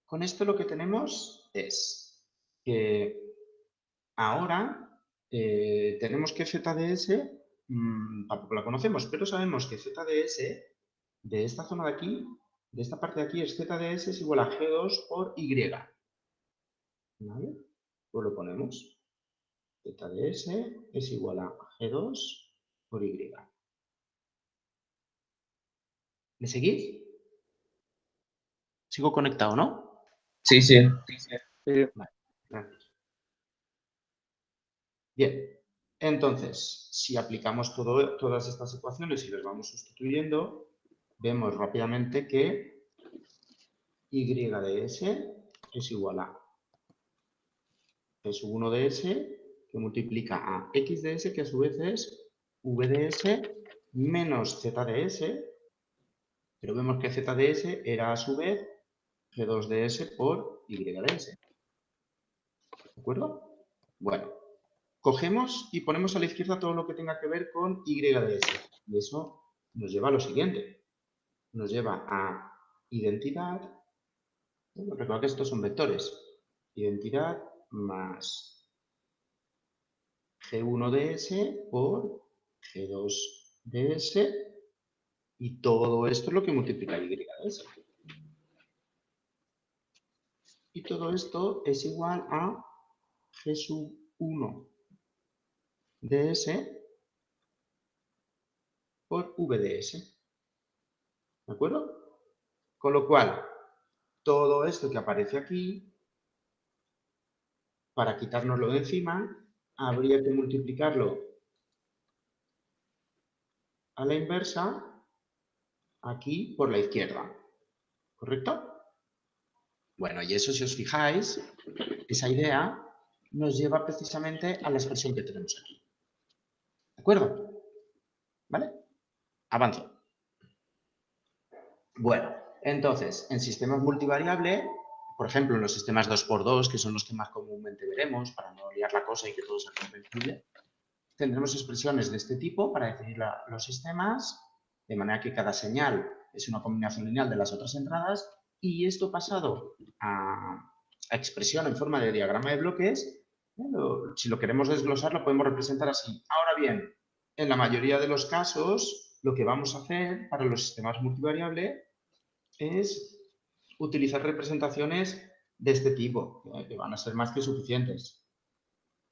con esto lo que tenemos es que ahora tenemos que z de s, tampoco la conocemos, pero sabemos que z de s de esta zona de aquí, de esta parte de aquí, es z de s es igual a g2 por y. ¿Vale? Pues lo ponemos. Z de s es igual a g2 por y. ¿Me seguís? Sigo conectado, ¿no? Sí, sí. Vale, gracias. Bien, entonces, si aplicamos todas estas ecuaciones y las vamos sustituyendo, vemos rápidamente que y de s es igual a g1 de s que multiplica a x de s, que a su vez es v de s menos z de s, pero vemos que z de s era a su vez g2 de s por y de s. ¿De acuerdo? Bueno, cogemos y ponemos a la izquierda todo lo que tenga que ver con y de s. Y eso nos lleva a lo siguiente. Nos lleva a identidad. Bueno, recuerda que estos son vectores. Identidad más g1 de s por g2 de s. Y todo esto es lo que multiplica y de s. Y todo esto es igual a g sub 1 de s por v de s. ¿De acuerdo? Con lo cual, todo esto que aparece aquí, para quitárnoslo de encima, habría que multiplicarlo a la inversa aquí por la izquierda. ¿Correcto? Bueno, y eso, si os fijáis, esa idea nos lleva precisamente a la expresión que tenemos aquí. ¿De acuerdo? ¿Vale? Avanzo. Bueno, entonces, en sistemas multivariable, por ejemplo, en los sistemas 2x2, que son los que más comúnmente veremos, para no liar la cosa y que todo sea comprensible, tendremos expresiones de este tipo para definir los sistemas, de manera que cada señal es una combinación lineal de las otras entradas, y esto pasado a expresión en forma de diagrama de bloques, si lo queremos desglosar, lo podemos representar así. Ahora bien, en la mayoría de los casos, lo que vamos a hacer para los sistemas multivariable es utilizar representaciones de este tipo, que van a ser más que suficientes.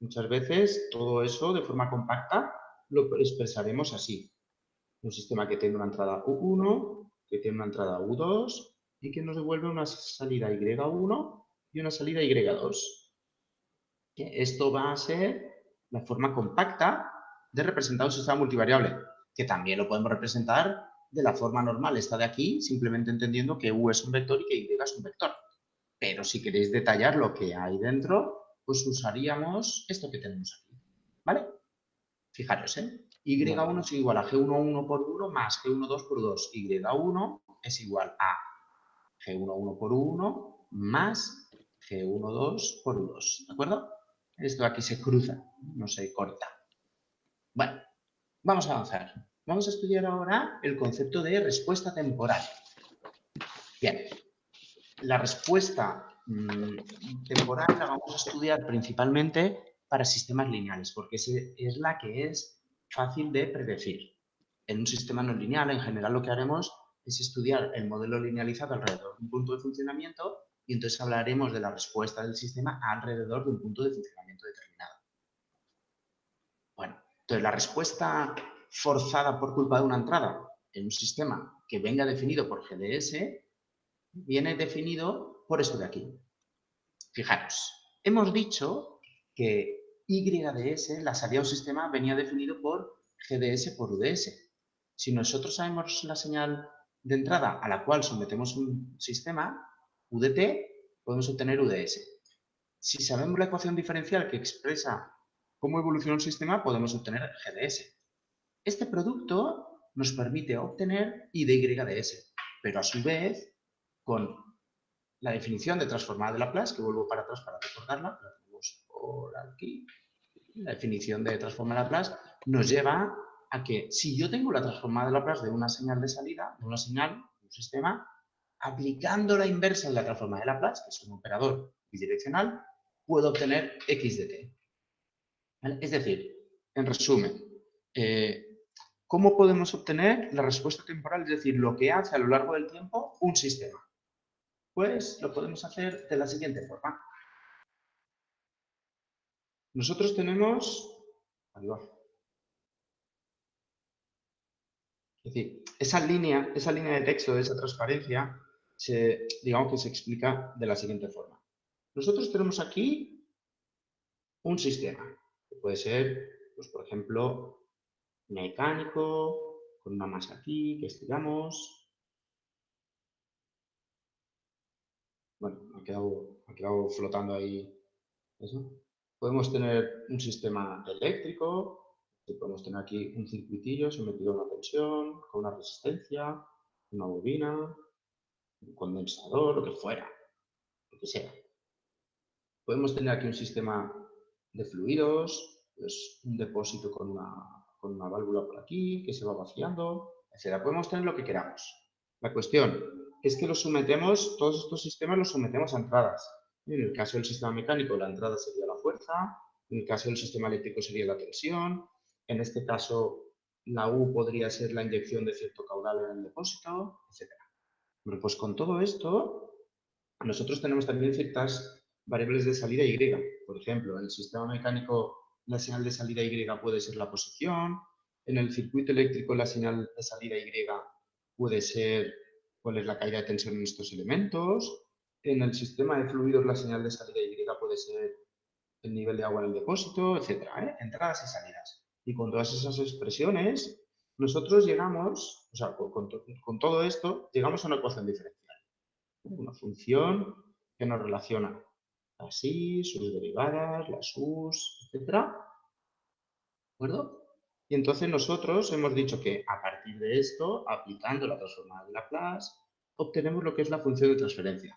Muchas veces todo eso de forma compacta lo expresaremos así. Un sistema que tiene una entrada U1, que tiene una entrada U2 y que nos devuelve una salida Y1 y una salida Y2. Esto va a ser la forma compacta de representar un sistema multivariable, que también lo podemos representar de la forma normal, esta de aquí, simplemente entendiendo que U es un vector y que Y es un vector. Pero si queréis detallar lo que hay dentro, pues usaríamos esto que tenemos aquí, ¿vale? Fijaros, Y1 es igual a G11 por 1 más G12 por 2. Y1 es igual a G11 por 1 más G12 por 2, ¿de acuerdo? Esto aquí se cruza, no se corta. Bueno, vamos a avanzar. Vamos a estudiar ahora el concepto de respuesta temporal. Bien, la respuesta temporal la vamos a estudiar principalmente para sistemas lineales, porque es la que es fácil de predecir. En un sistema no lineal, en general, lo que haremos es estudiar el modelo linealizado alrededor de un punto de funcionamiento y entonces hablaremos de la respuesta del sistema alrededor de un punto de funcionamiento determinado. Bueno, entonces la respuesta forzada por culpa de una entrada en un sistema que venga definido por GDS viene definido por esto de aquí. Fijaros, hemos dicho que YDS, la salida de un sistema, venía definido por GDS por UDS. Si nosotros sabemos la señal de entrada a la cual sometemos un sistema, UDT, podemos obtener UDS. Si sabemos la ecuación diferencial que expresa cómo evoluciona un sistema, podemos obtener GDS. Este producto nos permite obtener I de YDS, pero a su vez, con la definición de transformada de Laplace, que vuelvo para atrás para recordarla, la tenemos por aquí, la definición de transformada de Laplace, nos lleva a que si yo tengo la transformada de Laplace de una señal de salida, de una señal, de un sistema, aplicando la inversa en la transformada de Laplace, que es un operador bidireccional, puedo obtener x de t. ¿Vale? Es decir, en resumen, ¿cómo podemos obtener la respuesta temporal? Es decir, lo que hace a lo largo del tiempo un sistema. Pues lo podemos hacer de la siguiente forma. Nosotros tenemos... Ahí va. Es decir, esa línea de texto de esa transparencia, digamos que se explica de la siguiente forma. Nosotros tenemos aquí un sistema, que puede ser, pues, por ejemplo, mecánico, con una masa aquí que estiramos. Bueno, ha quedado flotando ahí eso. Podemos tener un sistema eléctrico, que podemos tener aquí un circuitillo sometido a una tensión, con una resistencia, una bobina, un condensador, lo que fuera, lo que sea. Podemos tener aquí un sistema de fluidos, pues un depósito con una válvula por aquí que se va vaciando, etc. Podemos tener lo que queramos. La cuestión es que todos estos sistemas los sometemos a entradas. En el caso del sistema mecánico, la entrada sería la fuerza, en el caso del sistema eléctrico sería la tensión, en este caso la U podría ser la inyección de cierto caudal en el depósito, etc. Bueno, pues con todo esto, nosotros tenemos también ciertas variables de salida Y. Por ejemplo, en el sistema mecánico la señal de salida Y puede ser la posición, en el circuito eléctrico la señal de salida Y puede ser cuál es la caída de tensión en estos elementos, en el sistema de fluidos la señal de salida Y puede ser el nivel de agua en el depósito, etc. Entradas y salidas. Y con todas esas expresiones, nosotros llegamos, o sea, con todo esto, llegamos a una ecuación diferencial. Una función que nos relaciona así, sus derivadas, las u's, etc. ¿De acuerdo? Y entonces nosotros hemos dicho que a partir de esto, aplicando la transformada de Laplace, obtenemos lo que es la función de transferencia.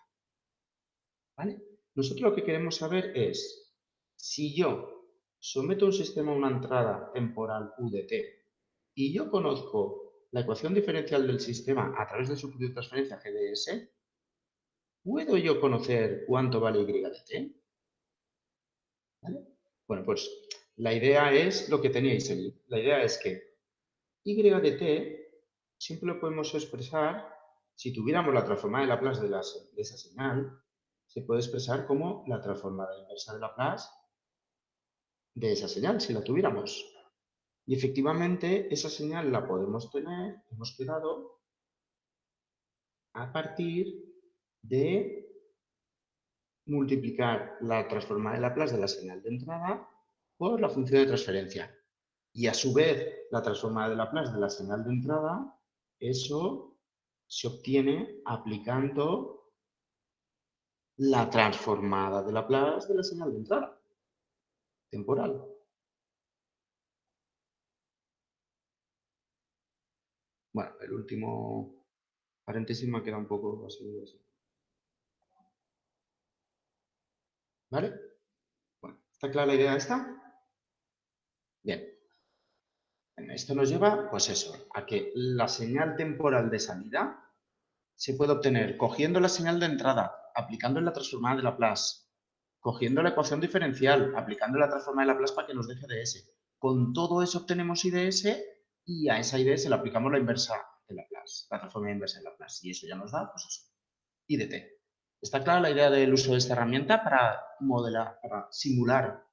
¿Vale? Nosotros lo que queremos saber es, si yo someto un sistema a una entrada temporal u de t y yo conozco la ecuación diferencial del sistema a través de su función de transferencia GDS, ¿puedo yo conocer cuánto vale y de t? ¿Vale? Bueno, pues la idea es lo que teníais allí. La idea es que y de t siempre lo podemos expresar, si tuviéramos la transformada de Laplace de esa señal, se puede expresar como la transformada inversa de Laplace de esa señal, si la tuviéramos. Y efectivamente, esa señal la podemos tener, hemos quedado, a partir de multiplicar la transformada de Laplace de la señal de entrada por la función de transferencia. Y a su vez, la transformada de Laplace de la señal de entrada, eso se obtiene aplicando la transformada de Laplace de la señal de entrada temporal. Bueno, el último paréntesis me ha quedado un poco así. ¿Vale? Bueno, ¿está clara la idea esta? Bien. Esto nos lleva, pues eso, a que la señal temporal de salida se puede obtener cogiendo la señal de entrada, aplicando la transformada de Laplace, cogiendo la ecuación diferencial, aplicando la transformada de Laplace para que nos dé GDS. Con todo eso obtenemos I de S y a esa I de S le aplicamos la inversa de Laplace, la transformada inversa de Laplace. Y eso ya nos da, pues eso, I de T. ¿Está clara la idea del uso de esta herramienta para modelar, para simular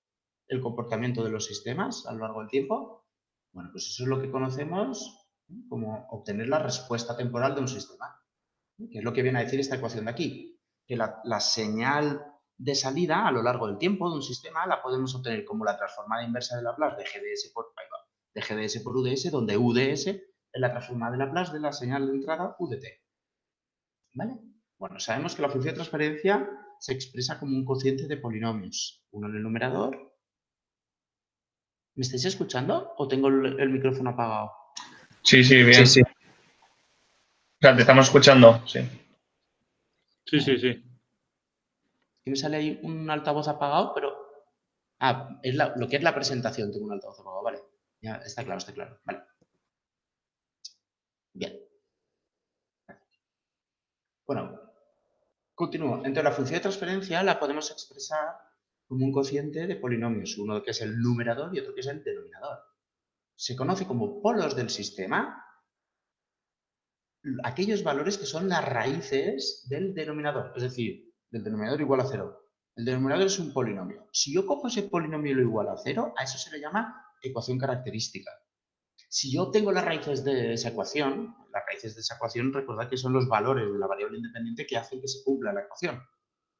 el comportamiento de los sistemas a lo largo del tiempo? Bueno, pues eso es lo que conocemos como obtener la respuesta temporal de un sistema, que es lo que viene a decir esta ecuación de aquí, que la señal de salida a lo largo del tiempo de un sistema la podemos obtener como la transformada inversa de Laplace de GDS por UDS, donde UDS es la transformada de Laplace de la señal de entrada UDT. ¿Vale? Bueno, sabemos que la función de transparencia se expresa como un cociente de polinomios, uno en el numerador. ¿Me estáis escuchando o tengo el micrófono apagado? Sí, bien. Sí. O sea, te estamos escuchando, sí. Sí. Que me sale ahí un altavoz apagado, pero... Ah, es lo que es la presentación, tengo un altavoz apagado, vale. Ya está claro, vale. Bien. Bueno, continúo. Entonces, la función de transferencia la podemos expresar como un cociente de polinomios, uno que es el numerador y otro que es el denominador. Se conoce como polos del sistema aquellos valores que son las raíces del denominador, es decir, del denominador igual a 0. El denominador es un polinomio. Si yo cojo ese polinomio y lo igual a 0, a eso se le llama ecuación característica. Si yo obtengo las raíces de esa ecuación, recordad que son los valores de la variable independiente que hacen que se cumpla la ecuación.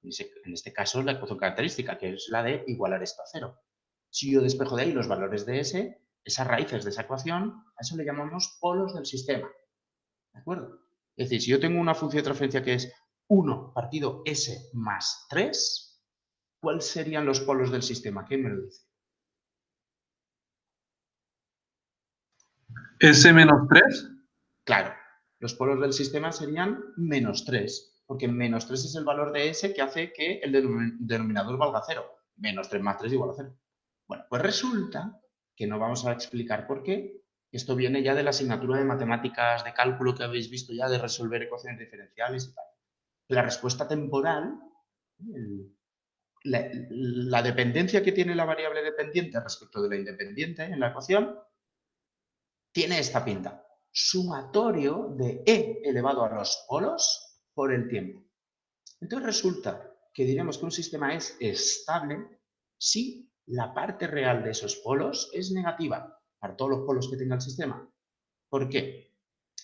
En este caso, la ecuación característica, que es la de igualar esto a 0. Si yo despejo de ahí los valores de esas raíces de esa ecuación, a eso le llamamos polos del sistema. ¿De acuerdo? Es decir, si yo tengo una función de transferencia que es 1 partido S más 3, ¿cuáles serían los polos del sistema? ¿Quién me lo dice? ¿S menos 3? Claro, los polos del sistema serían menos 3, porque menos 3 es el valor de S que hace que el denominador valga 0. Menos 3 más 3 igual a 0. Bueno, pues resulta que no vamos a explicar por qué. Esto viene ya de la asignatura de matemáticas de cálculo que habéis visto ya de resolver ecuaciones diferenciales y tal. La respuesta temporal, la dependencia que tiene la variable dependiente respecto de la independiente en la ecuación, tiene esta pinta. Sumatorio de e elevado a los polos por el tiempo. Entonces resulta que diremos que un sistema es estable si la parte real de esos polos es negativa para todos los polos que tenga el sistema. ¿Por qué?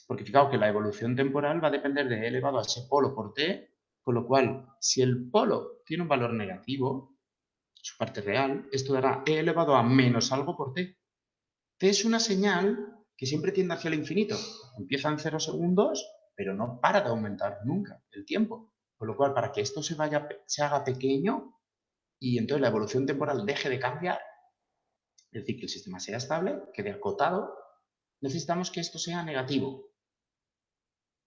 Porque fijaos que la evolución temporal va a depender de e elevado a ese polo por t, con lo cual, si el polo tiene un valor negativo, su parte real, esto dará e elevado a menos algo por t. T es una señal que siempre tiende hacia el infinito. Empieza en 0 segundos, pero no para de aumentar nunca el tiempo. Con lo cual, para que esto se haga pequeño y entonces la evolución temporal deje de cambiar, es decir, que el sistema sea estable, quede acotado, necesitamos que esto sea negativo.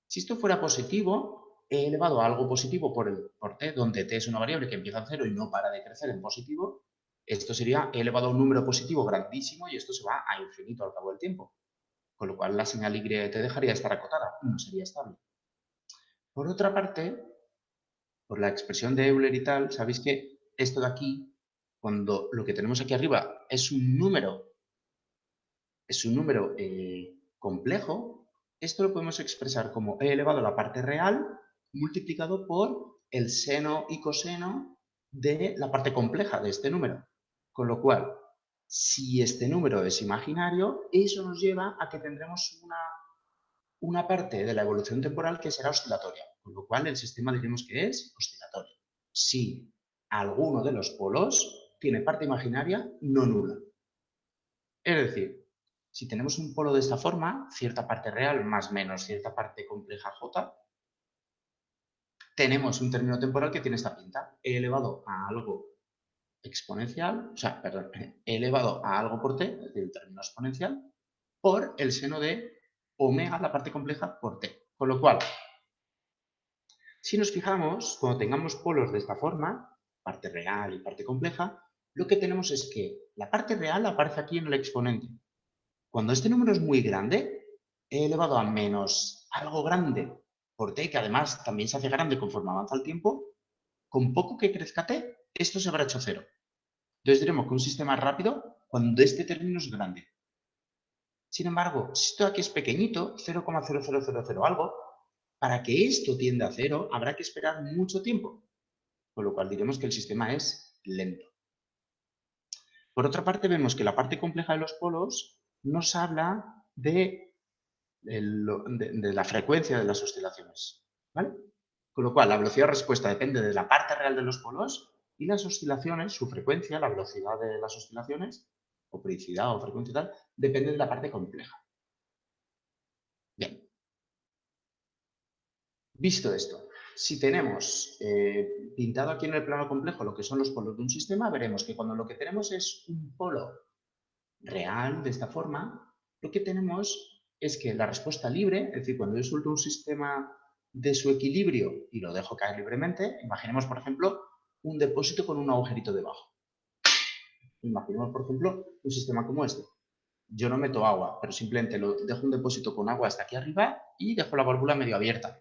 Si esto fuera positivo, e elevado a algo positivo por t, donde t es una variable que empieza en 0 y no para de crecer en positivo, esto sería e elevado a un número positivo grandísimo y esto se va a infinito al cabo del tiempo. Con lo cual la señal y de t dejaría de estar acotada y no sería estable. Por otra parte, por la expresión de Euler y tal, sabéis que esto de aquí, cuando lo que tenemos aquí arriba es un número complejo, esto lo podemos expresar como e elevado a la parte real multiplicado por el seno y coseno de la parte compleja de este número. Con lo cual, si este número es imaginario, eso nos lleva a que tendremos una parte de la evolución temporal que será oscilatoria. Con lo cual, el sistema diremos que es oscilatorio. Si alguno de los polos tiene parte imaginaria no nula. Es decir, si tenemos un polo de esta forma, cierta parte real más menos cierta parte compleja j, tenemos un término temporal que tiene esta pinta, e elevado a algo exponencial, e elevado a algo por t, es decir, el término exponencial, por el seno de omega, la parte compleja, por t. Con lo cual, si nos fijamos, cuando tengamos polos de esta forma, parte real y parte compleja, lo que tenemos es que la parte real aparece aquí en el exponente. Cuando este número es muy grande, e elevado a menos algo grande por t, que además también se hace grande conforme avanza el tiempo, con poco que crezca t, esto se habrá hecho 0. Entonces diremos que un sistema rápido cuando este término es grande. Sin embargo, si esto aquí es pequeñito, 0,0000 algo, para que esto tienda a 0 habrá que esperar mucho tiempo, con lo cual diremos que el sistema es lento. Por otra parte, vemos que la parte compleja de los polos nos habla de la frecuencia de las oscilaciones, ¿vale? Con lo cual, la velocidad de respuesta depende de la parte real de los polos y las oscilaciones, su frecuencia, la velocidad de las oscilaciones, o periodicidad o frecuencia y tal, depende de la parte compleja. Bien. Visto esto, si tenemos pintado aquí en el plano complejo lo que son los polos de un sistema, veremos que cuando lo que tenemos es un polo real, de esta forma, lo que tenemos es que la respuesta libre, es decir, cuando yo suelto un sistema de su equilibrio y lo dejo caer libremente, imaginemos, por ejemplo, un depósito con un agujerito debajo. Imaginemos, por ejemplo, un sistema como este. Yo no meto agua, pero simplemente dejo un depósito con agua hasta aquí arriba y dejo la válvula medio abierta.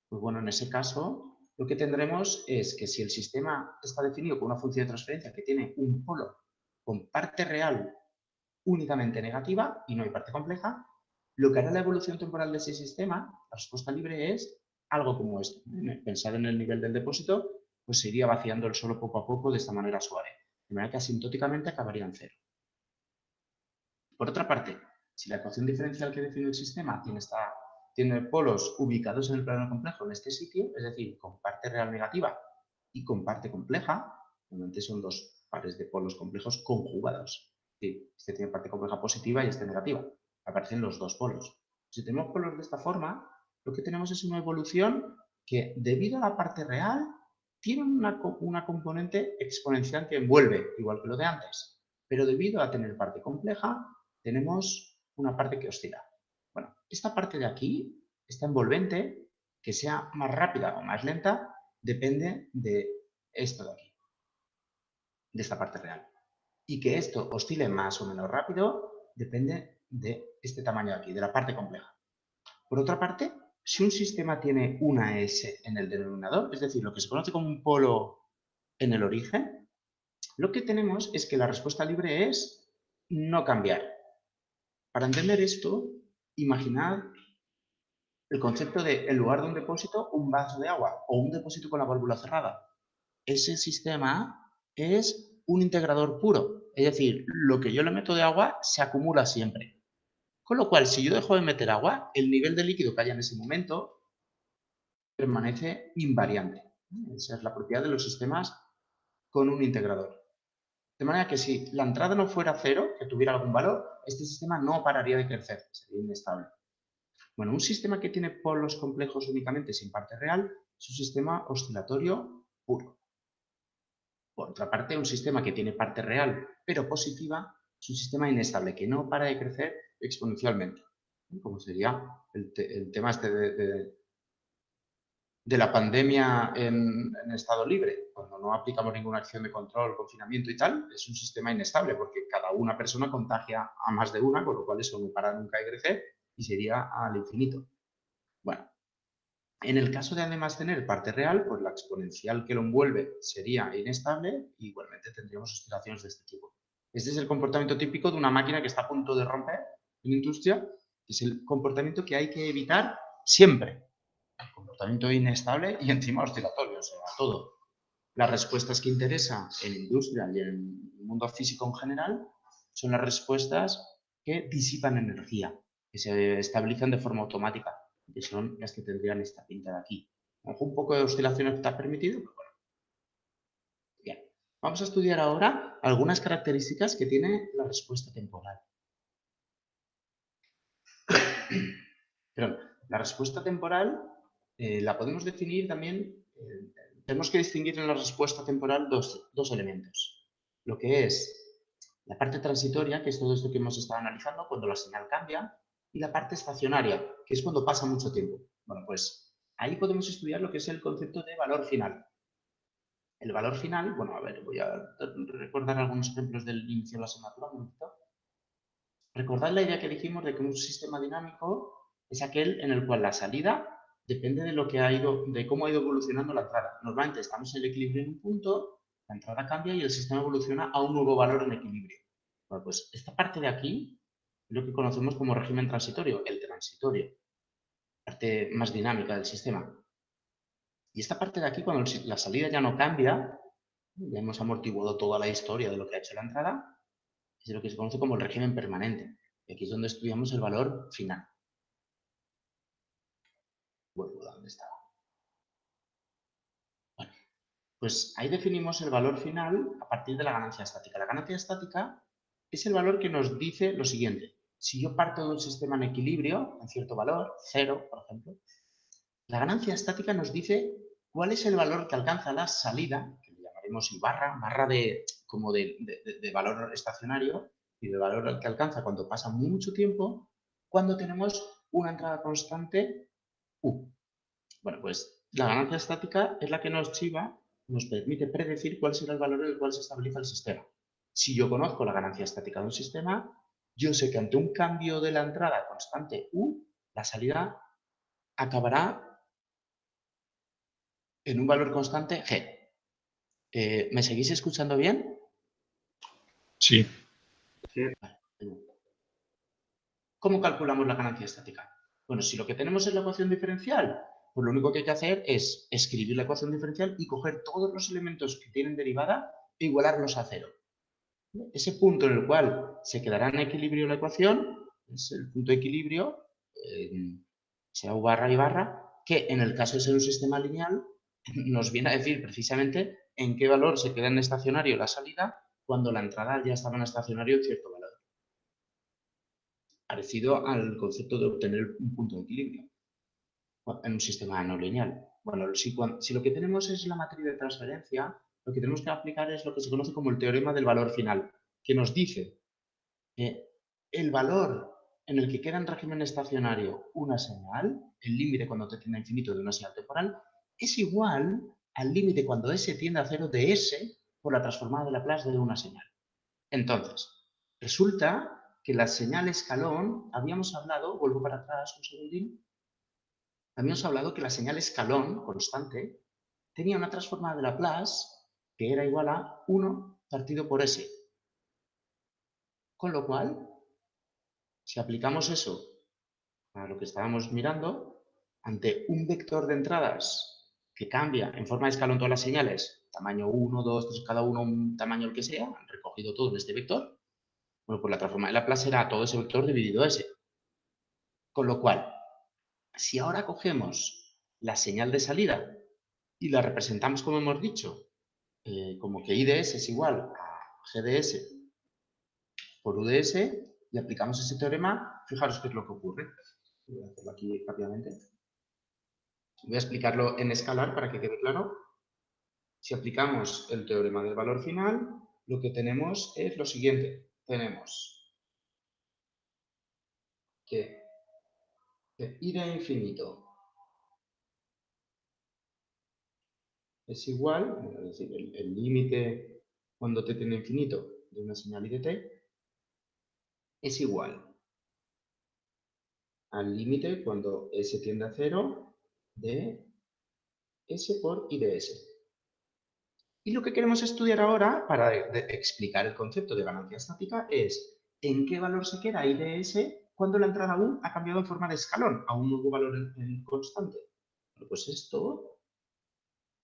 Pues bueno, en ese caso, lo que tendremos es que si el sistema está definido con una función de transferencia que tiene un polo con parte real únicamente negativa y no hay parte compleja, lo que hará la evolución temporal de ese sistema, la respuesta libre es algo como esto. Pensad en el nivel del depósito, pues se iría vaciando el suelo poco a poco de esta manera suave. De manera que asintóticamente acabaría en 0. Por otra parte, si la ecuación diferencial que define el sistema tiene polos ubicados en el plano complejo en este sitio, es decir, con parte real negativa y con parte compleja, normalmente son dos pares de polos complejos conjugados. Sí, este tiene parte compleja positiva y este negativa. Aparecen los dos polos. Si tenemos polos de esta forma, lo que tenemos es una evolución que, debido a la parte real, tiene una componente exponencial que envuelve, igual que lo de antes. Pero debido a tener parte compleja, tenemos una parte que oscila. Bueno, esta parte de aquí, esta envolvente, que sea más rápida o más lenta, depende de esto de aquí, de esta parte real. Y que esto oscile más o menos rápido depende de este tamaño de aquí, de la parte compleja. Por otra parte, si un sistema tiene una S en el denominador, es decir, lo que se conoce como un polo en el origen, lo que tenemos es que la respuesta libre es no cambiar. Para entender esto, imaginad el concepto de, en lugar de un depósito, un vaso de agua o un depósito con la válvula cerrada. Ese sistema es un integrador puro. Es decir, lo que yo le meto de agua se acumula siempre. Con lo cual, si yo dejo de meter agua, el nivel de líquido que haya en ese momento permanece invariante. Esa es la propiedad de los sistemas con un integrador. De manera que si la entrada no fuera 0, que tuviera algún valor, este sistema no pararía de crecer, sería inestable. Bueno, un sistema que tiene polos complejos únicamente sin parte real es un sistema oscilatorio puro. Por otra parte, un sistema que tiene parte real pero positiva es un sistema inestable que no para de crecer exponencialmente, como sería el tema este de la pandemia en estado libre. Cuando no aplicamos ninguna acción de control, confinamiento y tal, es un sistema inestable porque cada una persona contagia a más de una, con lo cual eso no para nunca de crecer y sería al infinito. Bueno, en el caso de además tener parte real, pues la exponencial que lo envuelve sería inestable y igualmente tendríamos oscilaciones de este tipo. Este es el comportamiento típico de una máquina que está a punto de romper en industria, que es el comportamiento que hay que evitar siempre. El comportamiento inestable y encima oscilatorio, o sea, todo. Las respuestas que interesan en industria y en el mundo físico en general son las respuestas que disipan energía, que se estabilizan de forma automática, que son las que tendrían esta pinta de aquí. Un poco de oscilación está permitido, pero bueno. Bien. Vamos a estudiar ahora algunas características que tiene la respuesta temporal. Pero la respuesta temporal la podemos definir también, tenemos que distinguir en la respuesta temporal dos elementos. Lo que es la parte transitoria, que es todo esto que hemos estado analizando, cuando la señal cambia, y la parte estacionaria, que es cuando pasa mucho tiempo. Bueno, pues ahí podemos estudiar lo que es el concepto de valor final. El valor final, bueno, a ver, voy a recordar algunos ejemplos del inicio de la asignatura, un momentito. Recordad la idea que dijimos de que un sistema dinámico es aquel en el cual la salida depende de cómo ha ido evolucionando la entrada. Normalmente estamos en el equilibrio en un punto, la entrada cambia y el sistema evoluciona a un nuevo valor en equilibrio. Bueno, pues esta parte de aquí es lo que conocemos como régimen transitorio, el transitorio, parte más dinámica del sistema. Y esta parte de aquí, cuando la salida ya no cambia, ya hemos amortiguado toda la historia de lo que ha hecho la entrada, es lo que se conoce como el régimen permanente. Y aquí es donde estudiamos el valor final. Vuelvo a donde estaba. Bueno, pues ahí definimos el valor final a partir de la ganancia estática. La ganancia estática es el valor que nos dice lo siguiente. Si yo parto de un sistema en equilibrio, en cierto valor, 0, por ejemplo, la ganancia estática nos dice cuál es el valor que alcanza la salida, que le llamaremos I barra de valor estacionario, y de valor que alcanza cuando pasa mucho tiempo, cuando tenemos una entrada constante U. Bueno, pues la ganancia estática es la que nos permite predecir cuál será el valor en el cual se estabiliza el sistema. Si yo conozco la ganancia estática de un sistema, yo sé que ante un cambio de la entrada constante U, la salida acabará en un valor constante G. ¿Me seguís escuchando bien? Sí. Vale. ¿Cómo calculamos la ganancia estática? Bueno, si lo que tenemos es la ecuación diferencial, pues lo único que hay que hacer es escribir la ecuación diferencial y coger todos los elementos que tienen derivada e igualarlos a 0. Ese punto en el cual se quedará en equilibrio la ecuación es el punto de equilibrio, sea U barra y barra, que en el caso de ser un sistema lineal nos viene a decir precisamente en qué valor se queda en estacionario la salida cuando la entrada ya estaba en estacionario en cierto valor. Parecido al concepto de obtener un punto de equilibrio en un sistema no lineal. Bueno, si lo que tenemos es la matriz de transferencia, lo que tenemos que aplicar es lo que se conoce como el teorema del valor final, que nos dice que el valor en el que queda en régimen estacionario una señal, el límite cuando t tiende a infinito de una señal temporal, es igual al límite cuando s tiende a 0 de s por la transformada de Laplace de una señal. Entonces, resulta que la señal escalón, habíamos hablado, vuelvo para atrás un segundín, habíamos hablado que la señal escalón, constante, tenía una transformada de Laplace que era igual a 1 partido por s. Con lo cual, si aplicamos eso a lo que estábamos mirando, ante un vector de entradas que cambia en forma de escalón todas las señales, tamaño 1, 2, 3, cada uno un tamaño el que sea, han recogido todo en este vector, bueno, pues la transformada de Laplace será todo ese vector dividido S. Con lo cual, si ahora cogemos la señal de salida y la representamos como hemos dicho, como que I de S es igual a G de S por U de S, y aplicamos ese teorema, fijaros qué es lo que ocurre. Voy a hacerlo aquí rápidamente. Voy a explicarlo en escalar para que quede claro. Si aplicamos el teorema del valor final, lo que tenemos es lo siguiente. Tenemos que I de infinito es igual, es decir, el límite cuando t tiende a infinito de una señal I de t es igual al límite cuando s tiende a 0 de s por I de s. Y lo que queremos estudiar ahora, para explicar el concepto de ganancia estática, es en qué valor se queda I de s cuando la entrada U ha cambiado en forma de escalón a un nuevo valor en constante. Bueno, pues esto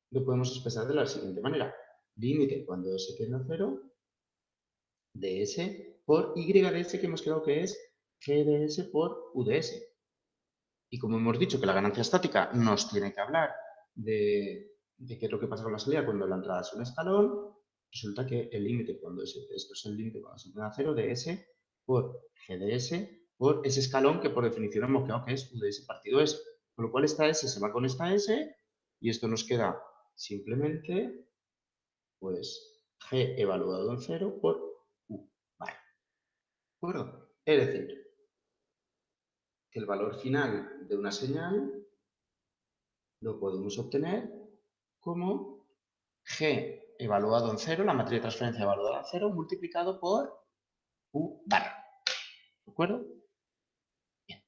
lo podemos expresar de la siguiente manera. Límite cuando s tiende a 0 de s por y de s, que hemos quedado que es g de s por u de s. Y como hemos dicho que la ganancia estática nos tiene que hablar de qué es lo que pasa con la salida cuando la entrada es un escalón, resulta que el límite cuando esto es el límite cuando se tiende a 0 de s por g de s por ese escalón que por definición hemos quedado que es u de s partido s. Con lo cual esta s se va con esta s y esto nos queda simplemente pues g evaluado en 0 por u. Vale. ¿De acuerdo? Es decir, que el valor final de una señal lo podemos obtener como g evaluado en 0, la matriz de transferencia evaluada en 0, multiplicado por u barra. ¿De acuerdo? Bien.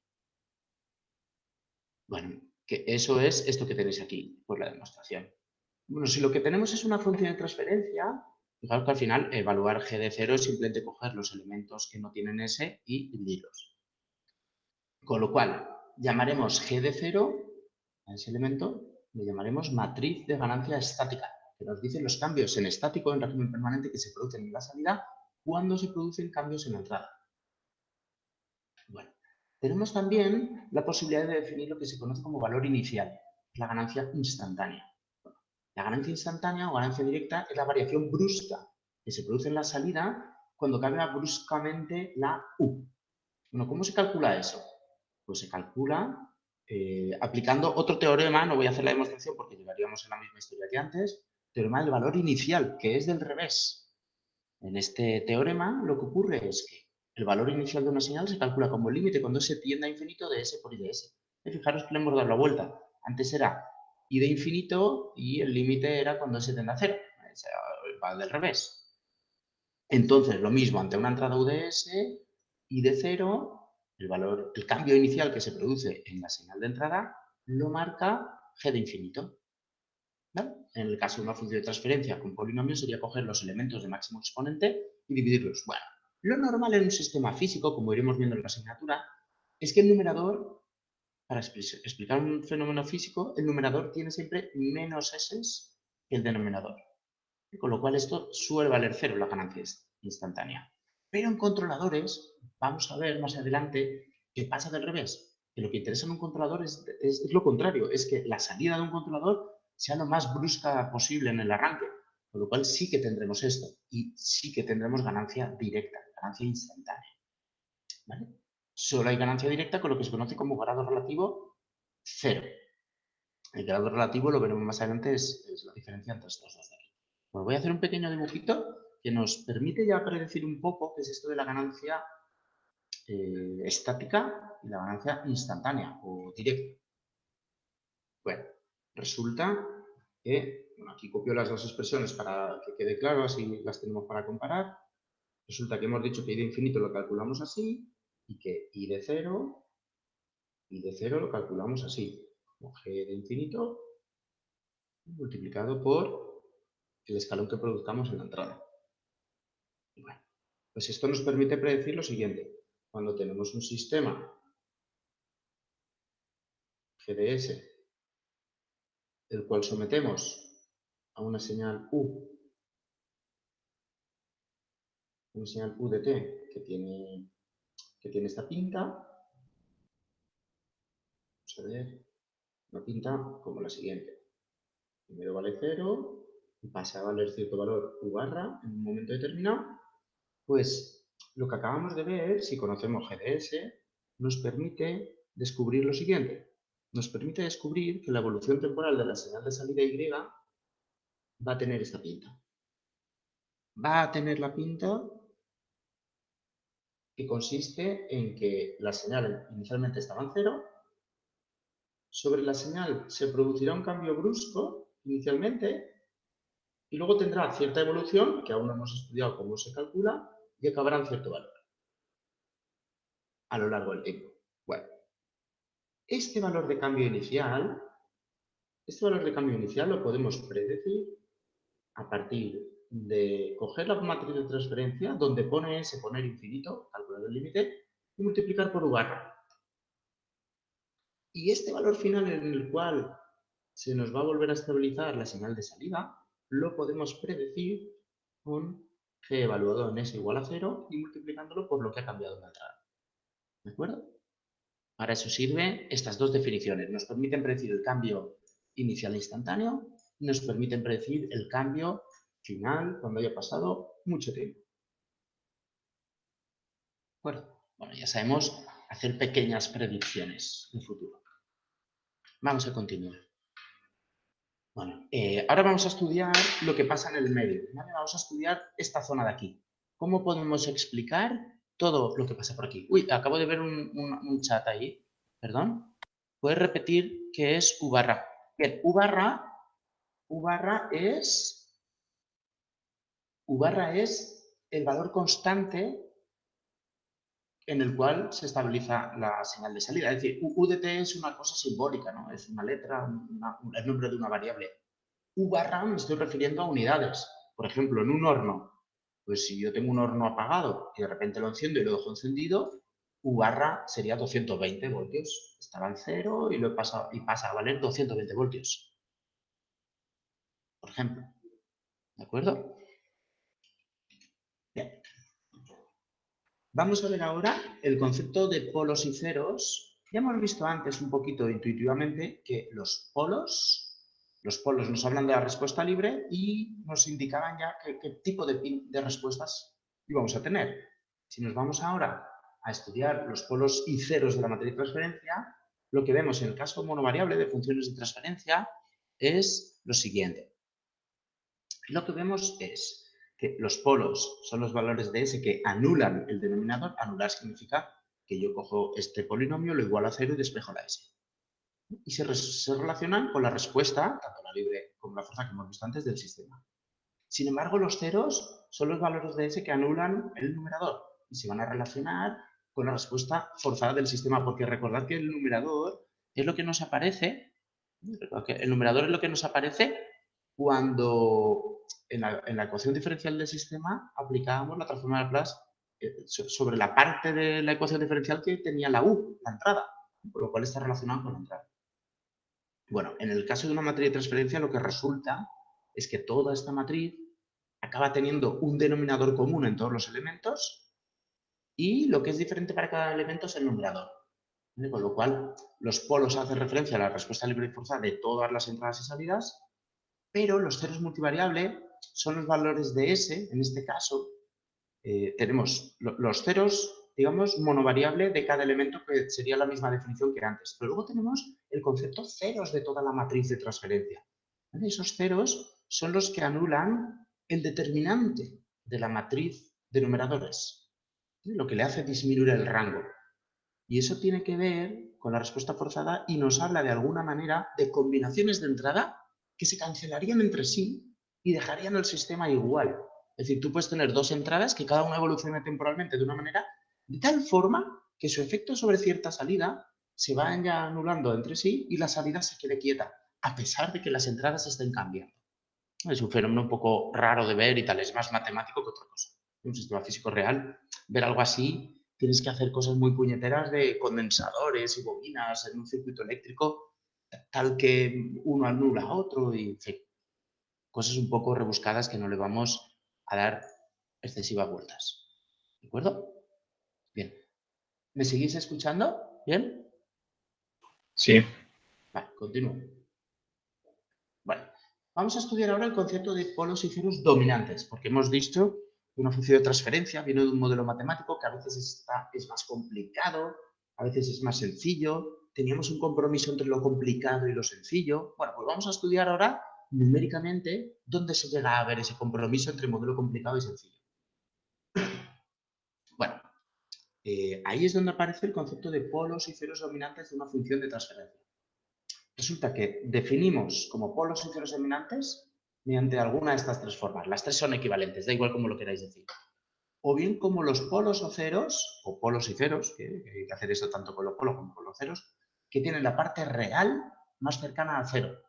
Bueno, que eso es esto que tenéis aquí, por la demostración. Bueno, si lo que tenemos es una función de transferencia, Fijaros que al final evaluar g de 0 es simplemente coger los elementos que no tienen S y dividirlos. Con lo cual, llamaremos g de 0 a ese elemento, le llamaremos matriz de ganancia estática, que nos dice los cambios en estático, en régimen permanente, que se producen en la salida cuando se producen cambios en la entrada. Bueno, tenemos también la posibilidad de definir lo que se conoce como valor inicial, la ganancia instantánea. La ganancia instantánea o ganancia directa es la variación brusca que se produce en la salida cuando cambia bruscamente la U. Bueno, ¿cómo se calcula eso? Pues se calcula aplicando otro teorema, no voy a hacer la demostración porque llegaríamos a la misma historia que antes, teorema del valor inicial, que es del revés. En este teorema lo que ocurre es que el valor inicial de una señal se calcula como el límite cuando se tiende a infinito de S por I de S. Fijaros que le hemos dado la vuelta. Antes era I de infinito y el límite era cuando se tiende a 0. Va del revés. Entonces, lo mismo, ante una entrada UDS, I de 0, el cambio inicial que se produce en la señal de entrada, lo marca G de infinito. ¿Vale? En el caso de una función de transferencia con polinomio sería coger los elementos de máximo exponente y dividirlos. Bueno, lo normal en un sistema físico, como iremos viendo en la asignatura, es que el numerador, para explicar un fenómeno físico, el numerador tiene siempre menos S que el denominador. Con lo cual esto suele valer 0, la ganancia instantánea. Pero en controladores, vamos a ver más adelante que pasa del revés. Que lo que interesa en un controlador es lo contrario, es que la salida de un controlador sea lo más brusca posible en el arranque. Con lo cual sí que tendremos esto y sí que tendremos ganancia directa, ganancia instantánea. ¿Vale? Solo hay ganancia directa con lo que se conoce como grado relativo 0. El grado relativo, lo veremos más adelante, es la diferencia entre estos dos de aquí. Bueno, voy a hacer un pequeño dibujito que nos permite ya predecir un poco qué es esto de la ganancia estática y la ganancia instantánea o directa. Bueno, resulta que, bueno, aquí copio las dos expresiones para que quede claro, así las tenemos para comparar. Resulta que hemos dicho que I de infinito lo calculamos así y que I de 0 lo calculamos así, como G de infinito multiplicado por el escalón que produzcamos en la entrada. Y bueno, pues esto nos permite predecir lo siguiente. Cuando tenemos un sistema GDS, el cual sometemos a una señal U de t que tiene esta pinta, vamos a ver, una pinta como la siguiente. Primero vale 0 y pasa a valer cierto valor U barra en un momento determinado, pues lo que acabamos de ver, si conocemos GDS, nos permite descubrir lo siguiente. Nos permite descubrir que la evolución temporal de la señal de salida Y va a tener esta pinta. Va a tener la pinta que consiste en que la señal inicialmente estaba en 0, sobre la señal se producirá un cambio brusco inicialmente y luego tendrá cierta evolución, que aún no hemos estudiado cómo se calcula, y acabará en cierto valor a lo largo del tiempo. Bueno, este valor de cambio inicial lo podemos predecir a partir de coger la matriz de transferencia, donde pone S, poner infinito, calcular el límite, y multiplicar por U barra. Y este valor final en el cual se nos va a volver a estabilizar la señal de salida, lo podemos predecir con G evaluado en S igual a 0 y multiplicándolo por lo que ha cambiado en la entrada. ¿De acuerdo? Para eso sirven estas dos definiciones. Nos permiten predecir el cambio inicial instantáneo y nos permiten predecir el cambio final cuando haya pasado mucho tiempo. ¿De acuerdo? Bueno, ya sabemos hacer pequeñas predicciones en futuro. Vamos a continuar. Bueno, ahora vamos a estudiar lo que pasa en el medio. ¿Vale? Vamos a estudiar esta zona de aquí. ¿Cómo podemos explicar todo lo que pasa por aquí? Uy, acabo de ver un chat ahí. Perdón. ¿Puedes repetir qué es U barra? Bien, U barra es el valor constante en el cual se estabiliza la señal de salida. Es decir, U de t es una cosa simbólica, ¿no? Es una letra, el nombre de una variable. U barra me estoy refiriendo a unidades. Por ejemplo, en un horno, pues si yo tengo un horno apagado y de repente lo enciendo y lo dejo encendido, U barra sería 220 voltios. Estaba en 0 y pasa a valer 220 voltios. Por ejemplo. ¿De acuerdo? Bien. Vamos a ver ahora el concepto de polos y ceros. Ya hemos visto antes un poquito intuitivamente que los polos nos hablan de la respuesta libre y nos indicaban ya qué tipo de respuestas íbamos a tener. Si nos vamos ahora a estudiar los polos y ceros de la matriz de transferencia, lo que vemos en el caso monovariable de funciones de transferencia es lo siguiente. Lo que vemos es que los polos son los valores de S que anulan el denominador. Anular significa que yo cojo este polinomio, lo igualo a 0 y despejo la S. Y se relacionan con la respuesta, tanto la libre como la fuerza que hemos visto antes, del sistema. Sin embargo, los ceros son los valores de S que anulan el numerador y se van a relacionar con la respuesta forzada del sistema, porque recordad que el numerador es lo que nos aparece, el numerador es lo que nos aparece cuando en la ecuación diferencial del sistema aplicábamos la transforma de Laplace sobre la parte de la ecuación diferencial que tenía la U, la entrada, por lo cual está relacionado con la entrada. Bueno, en el caso de una matriz de transferencia lo que resulta es que toda esta matriz acaba teniendo un denominador común en todos los elementos y lo que es diferente para cada elemento es el numerador. ¿Vale? Con lo cual, los polos hacen referencia a la respuesta libre y forzada de todas las entradas y salidas, pero los ceros multivariable son los valores de S, en este caso, tenemos los ceros, digamos, monovariable de cada elemento, que sería la misma definición que antes. Pero luego tenemos el concepto ceros de toda la matriz de transferencia. ¿Vale? Esos ceros son los que anulan el determinante de la matriz de numeradores, ¿vale? Lo que le hace disminuir el rango. Y eso tiene que ver con la respuesta forzada y nos habla de alguna manera de combinaciones de entrada que se cancelarían entre sí y dejarían el sistema igual. Es decir, tú puedes tener dos entradas que cada una evolucione temporalmente de una manera de tal forma que su efecto sobre cierta salida se vaya anulando entre sí y la salida se quede quieta, a pesar de que las entradas estén cambiando. Es un fenómeno un poco raro de ver y tal, es más matemático que otra cosa. En un sistema físico real, ver algo así, tienes que hacer cosas muy puñeteras de condensadores y bobinas en un circuito eléctrico, tal que uno anula a otro y, en fin, cosas un poco rebuscadas que no le vamos a dar excesivas vueltas. ¿De acuerdo? Bien. ¿Me seguís escuchando? ¿Bien? Sí. Vale, continúo. Bueno, vamos a estudiar ahora el concepto de polos y ceros dominantes, porque hemos dicho que una función de transferencia viene de un modelo matemático que a veces es más complicado, a veces es más sencillo. Teníamos un compromiso entre lo complicado y lo sencillo. Bueno, pues vamos a estudiar ahora numéricamente dónde se llega a ver ese compromiso entre modelo complicado y sencillo. Bueno, ahí es donde aparece el concepto de polos y ceros dominantes de una función de transferencia. Resulta que definimos como polos y ceros dominantes mediante alguna de estas tres formas. Las tres son equivalentes, da igual como lo queráis decir. O bien como los polos o ceros, o polos y ceros, que hay que hacer eso tanto con los polos como con los ceros, que tienen la parte real más cercana al cero.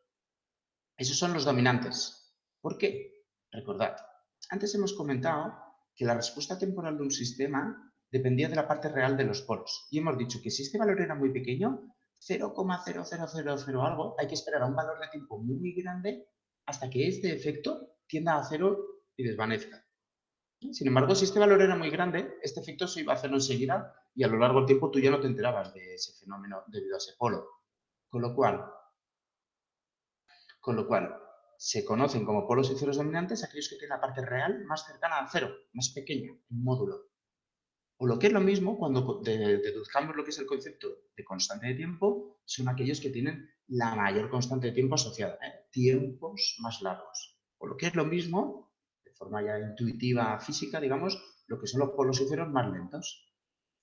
Esos son los dominantes. ¿Por qué? Recordad, antes hemos comentado que la respuesta temporal de un sistema dependía de la parte real de los polos. Y hemos dicho que si este valor era muy pequeño, 0,0000 algo, hay que esperar a un valor de tiempo muy grande hasta que este efecto tienda a cero y desvanezca. Sin embargo, si este valor era muy grande, este efecto se iba a hacer enseguida y a lo largo del tiempo tú ya no te enterabas de ese fenómeno debido a ese polo. Con lo cual, se conocen como polos y ceros dominantes aquellos que tienen la parte real más cercana al cero, más pequeña, en módulo. O lo que es lo mismo, cuando deduzcamos lo que es el concepto de constante de tiempo, son aquellos que tienen la mayor constante de tiempo asociada, tiempos más largos. O lo que es lo mismo, de forma ya intuitiva física, digamos, lo que son los polos y ceros más lentos.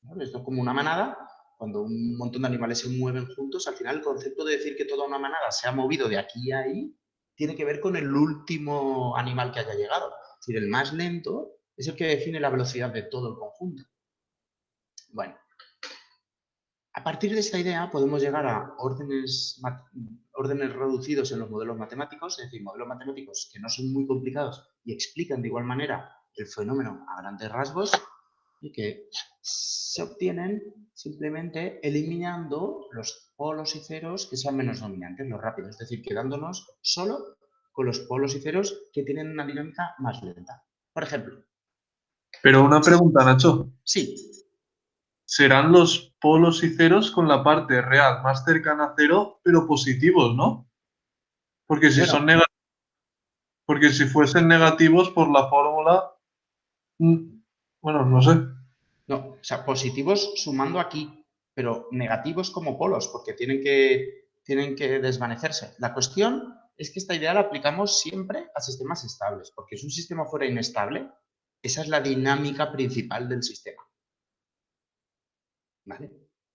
¿Vale? Esto es como una manada, cuando un montón de animales se mueven juntos, al final el concepto de decir que toda una manada se ha movido de aquí a ahí tiene que ver con el último animal que haya llegado. Es decir, el más lento es el que define la velocidad de todo el conjunto. Bueno, A partir de esta idea podemos llegar a órdenes reducidos en los modelos matemáticos, es decir, modelos matemáticos que no son muy complicados y explican de igual manera el fenómeno a grandes rasgos y que se obtienen simplemente eliminando los polos y ceros que sean menos dominantes, los rápidos, es decir, quedándonos solo con los polos y ceros que tienen una dinámica más lenta. Por ejemplo. Pero una pregunta, Nacho. Sí. Serán los polos y ceros con la parte real más cercana a cero, pero positivos, ¿no? Porque si son negativos, porque si fuesen negativos por la fórmula, bueno, no sé. No, o sea, positivos sumando aquí, pero negativos como polos, porque tienen que desvanecerse. La cuestión es que esta idea la aplicamos siempre a sistemas estables, porque si un sistema fuera inestable, esa es la dinámica principal del sistema. ¿Vale?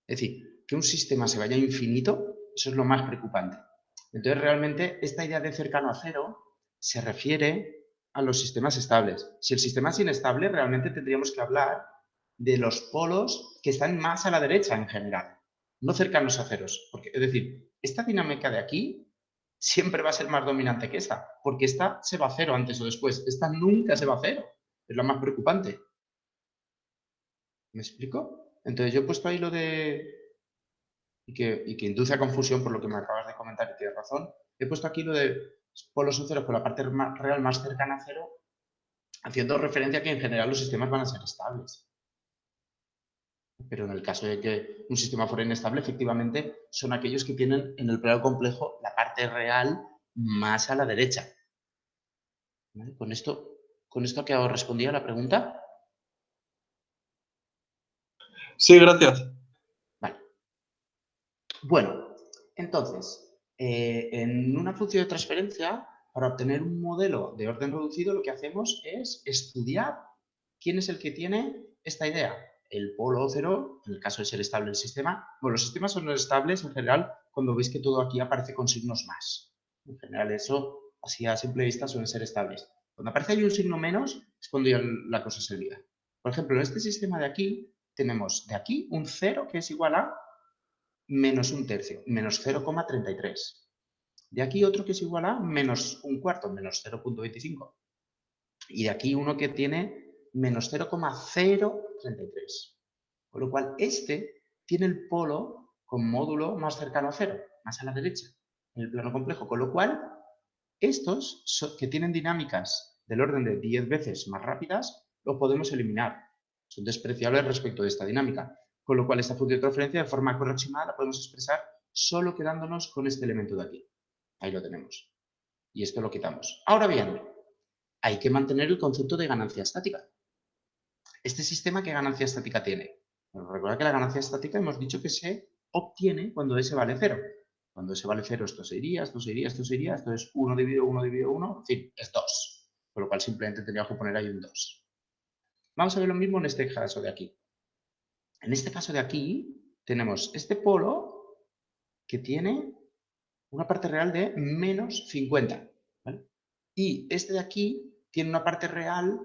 Es decir, que un sistema se vaya a infinito, eso es lo más preocupante. Entonces, realmente, esta idea de cercano a cero se refiere a los sistemas estables. Si el sistema es inestable, realmente tendríamos que hablar de los polos que están más a la derecha en general, no cercanos a ceros. Porque, es decir, esta dinámica de aquí siempre va a ser más dominante que esta, porque esta se va a cero antes o después. Esta nunca se va a cero. Es lo más preocupante. ¿Me explico? Entonces, yo he puesto ahí lo de... Y que induce a confusión por lo que me acabas de comentar y tienes razón. He puesto aquí lo de polos o ceros con la parte real más cercana a cero, haciendo referencia a que en general los sistemas van a ser estables. Pero en el caso de que un sistema fuera inestable, efectivamente, son aquellos que tienen en el plano complejo la parte real más a la derecha. ¿Vale? ¿Con esto ha quedado respondida la pregunta? Sí, gracias. Vale. Bueno, entonces, en una función de transferencia, para obtener un modelo de orden reducido, lo que hacemos es estudiar quién es el que tiene esta idea. El polo cero, en el caso de ser estable el sistema. Bueno, los sistemas son estables en general cuando veis que todo aquí aparece con signos más. En general eso, así a simple vista, suelen ser estables. Cuando aparece ahí un signo menos, es cuando ya la cosa se olvida. Por ejemplo, en este sistema de aquí, tenemos de aquí un 0 que es igual a menos un tercio, menos 0,33. De aquí otro que es igual a menos un cuarto, menos 0,25. Y de aquí uno que tiene menos 0,033. Con lo cual, este tiene el polo con módulo más cercano a cero, más a la derecha, en el plano complejo. Con lo cual, estos que tienen dinámicas del orden de 10 veces más rápidas, los podemos eliminar. Son despreciables respecto de esta dinámica. Con lo cual, esta función de transferencia, de forma aproximada, la podemos expresar solo quedándonos con este elemento de aquí. Ahí lo tenemos. Y esto lo quitamos. Ahora bien, hay que mantener el concepto de ganancia estática. ¿Este sistema qué ganancia estática tiene? Bueno, recuerda que la ganancia estática hemos dicho que se obtiene cuando S vale 0. Cuando S vale 0, esto se iría, esto se iría, esto se iría, esto es 1 dividido 1 dividido 1, en fin, es 2. Por lo cual simplemente tendríamos que poner ahí un 2. Vamos a ver lo mismo en este caso de aquí. En este caso de aquí tenemos este polo que tiene una parte real de menos 50. ¿Vale? Y este de aquí tiene una parte real,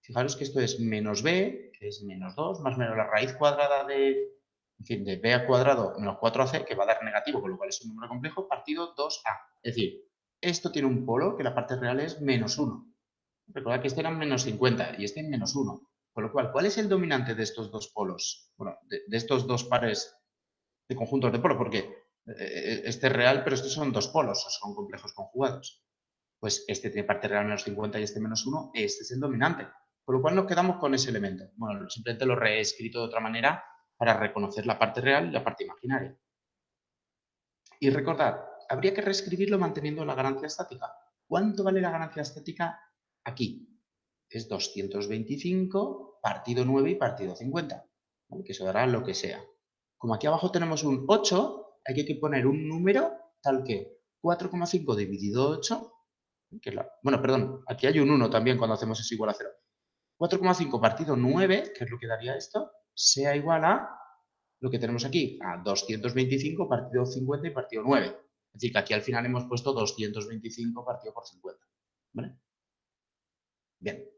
fijaros que esto es menos b, que es menos 2, más o menos la raíz cuadrada de b al cuadrado menos 4ac, que va a dar negativo, con lo cual es un número complejo, partido 2a. Es decir, esto tiene un polo que la parte real es menos 1. Recuerda que este era menos 50 y este es menos 1. Con lo cual, ¿cuál es el dominante de estos dos polos? Bueno, de estos dos pares de conjuntos de polos, porque este es real, pero estos son dos polos, son complejos conjugados. Pues este tiene parte real menos 50 y este menos 1, este es el dominante. Por lo cual nos quedamos con ese elemento. Bueno, simplemente lo he reescrito de otra manera para reconocer la parte real y la parte imaginaria. Y recordad, habría que reescribirlo manteniendo la ganancia estática. ¿Cuánto vale la ganancia estática aquí? Es 225 partido 9 y partido 50, ¿vale? Que eso dará lo que sea. Como aquí abajo tenemos un 8, hay que poner un número tal que 4,5 dividido 8, bueno, perdón, aquí hay un 1 también cuando hacemos eso igual a 0. 4,5 partido 9, que es lo que daría esto, sea igual a lo que tenemos aquí, a 225 partido 50 y partido 9. Es decir, que aquí al final hemos puesto 225 partido por 50. ¿Vale? Bien.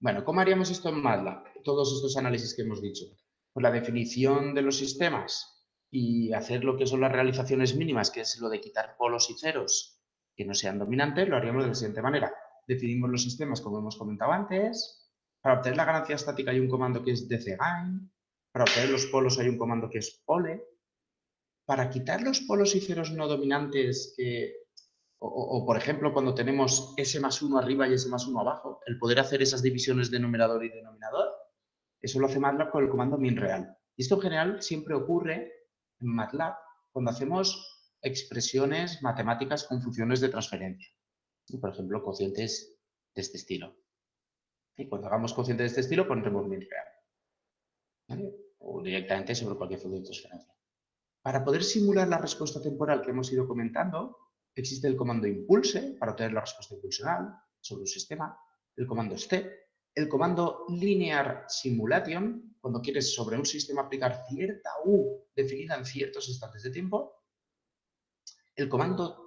Bueno, ¿cómo haríamos esto en MATLAB? Todos estos análisis que hemos dicho. Pues la definición de los sistemas y hacer lo que son las realizaciones mínimas, que es lo de quitar polos y ceros que no sean dominantes, lo haríamos de la siguiente manera. Definimos los sistemas como hemos comentado antes. Para obtener la ganancia estática hay un comando que es dcgain. Para obtener los polos hay un comando que es pole. Para quitar los polos y ceros no dominantes, o por ejemplo, cuando tenemos S+1 arriba y S+1 abajo, el poder hacer esas divisiones de numerador y denominador, eso lo hace MATLAB con el comando minreal. Y esto en general siempre ocurre en MATLAB cuando hacemos expresiones matemáticas con funciones de transferencia. Por ejemplo, cocientes de este estilo. Y cuando hagamos cocientes de este estilo, pondremos minreal. ¿Vale? O directamente sobre cualquier función de transferencia. Para poder simular la respuesta temporal que hemos ido comentando, existe el comando impulse para obtener la respuesta impulsional sobre un sistema, el comando step, el comando linear simulation, cuando quieres sobre un sistema aplicar cierta U definida en ciertos instantes de tiempo.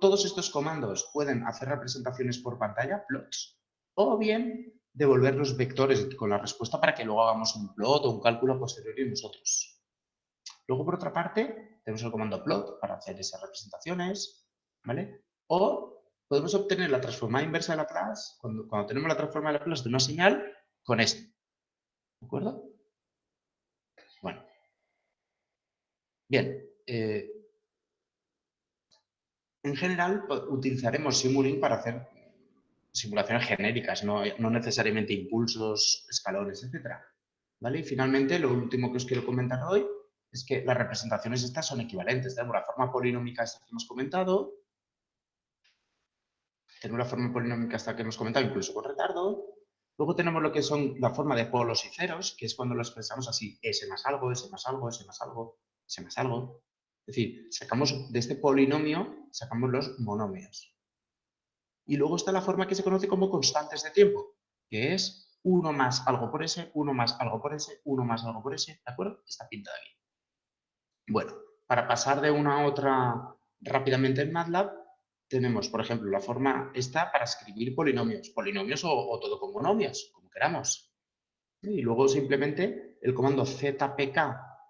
Todos estos comandos pueden hacer representaciones por pantalla, plots, o bien devolver los vectores con la respuesta para que luego hagamos un plot o un cálculo posterior y nosotros. Luego, por otra parte, tenemos el comando plot para hacer esas representaciones, ¿vale? O podemos obtener la transformada inversa de Laplace, cuando tenemos la transformada de Laplace de una señal, con esto. ¿De acuerdo? Bueno. Bien. En general, utilizaremos Simulink para hacer simulaciones genéricas, no necesariamente impulsos, escalones, etc. ¿Vale? Y finalmente, lo último que os quiero comentar hoy es que las representaciones estas son equivalentes. Tenemos la forma polinómica esta que hemos comentado. Tenemos la forma polinómica esta que hemos comentado, incluso con retardo. Luego tenemos lo que son la forma de polos y ceros, que es cuando lo expresamos así, S más algo, S más algo, S más algo, S más algo. Es decir, sacamos de este polinomio, sacamos los monomios. Y luego está la forma que se conoce como constantes de tiempo, que es 1 más algo por S, 1 más algo por S, 1 más algo por S, ¿de acuerdo? Esta pinta de aquí. Bueno, para pasar de una a otra rápidamente en MATLAB, tenemos, por ejemplo, la forma esta para escribir polinomios o todo con monomios, como queramos. Y luego simplemente el comando zpk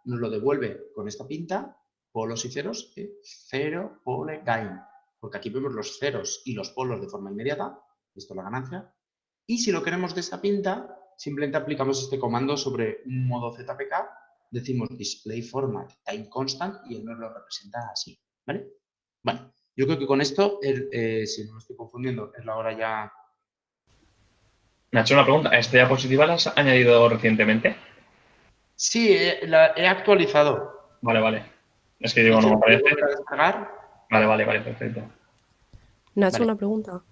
nos lo devuelve con esta pinta, polos y ceros, cero, pole, gain. Porque aquí vemos los ceros y los polos de forma inmediata, esto es la ganancia. Y si lo queremos de esta pinta, simplemente aplicamos este comando sobre un modo zpk, decimos display format time constant y él nos lo representa así, ¿vale? Bueno, yo creo que con esto, si no me estoy confundiendo, es la hora ya. Nacho, una pregunta. ¿Esta diapositiva la has añadido recientemente? Sí, la he actualizado. Vale. Es que digo, no me parece. Vale, perfecto. Nacho, Vale. una pregunta.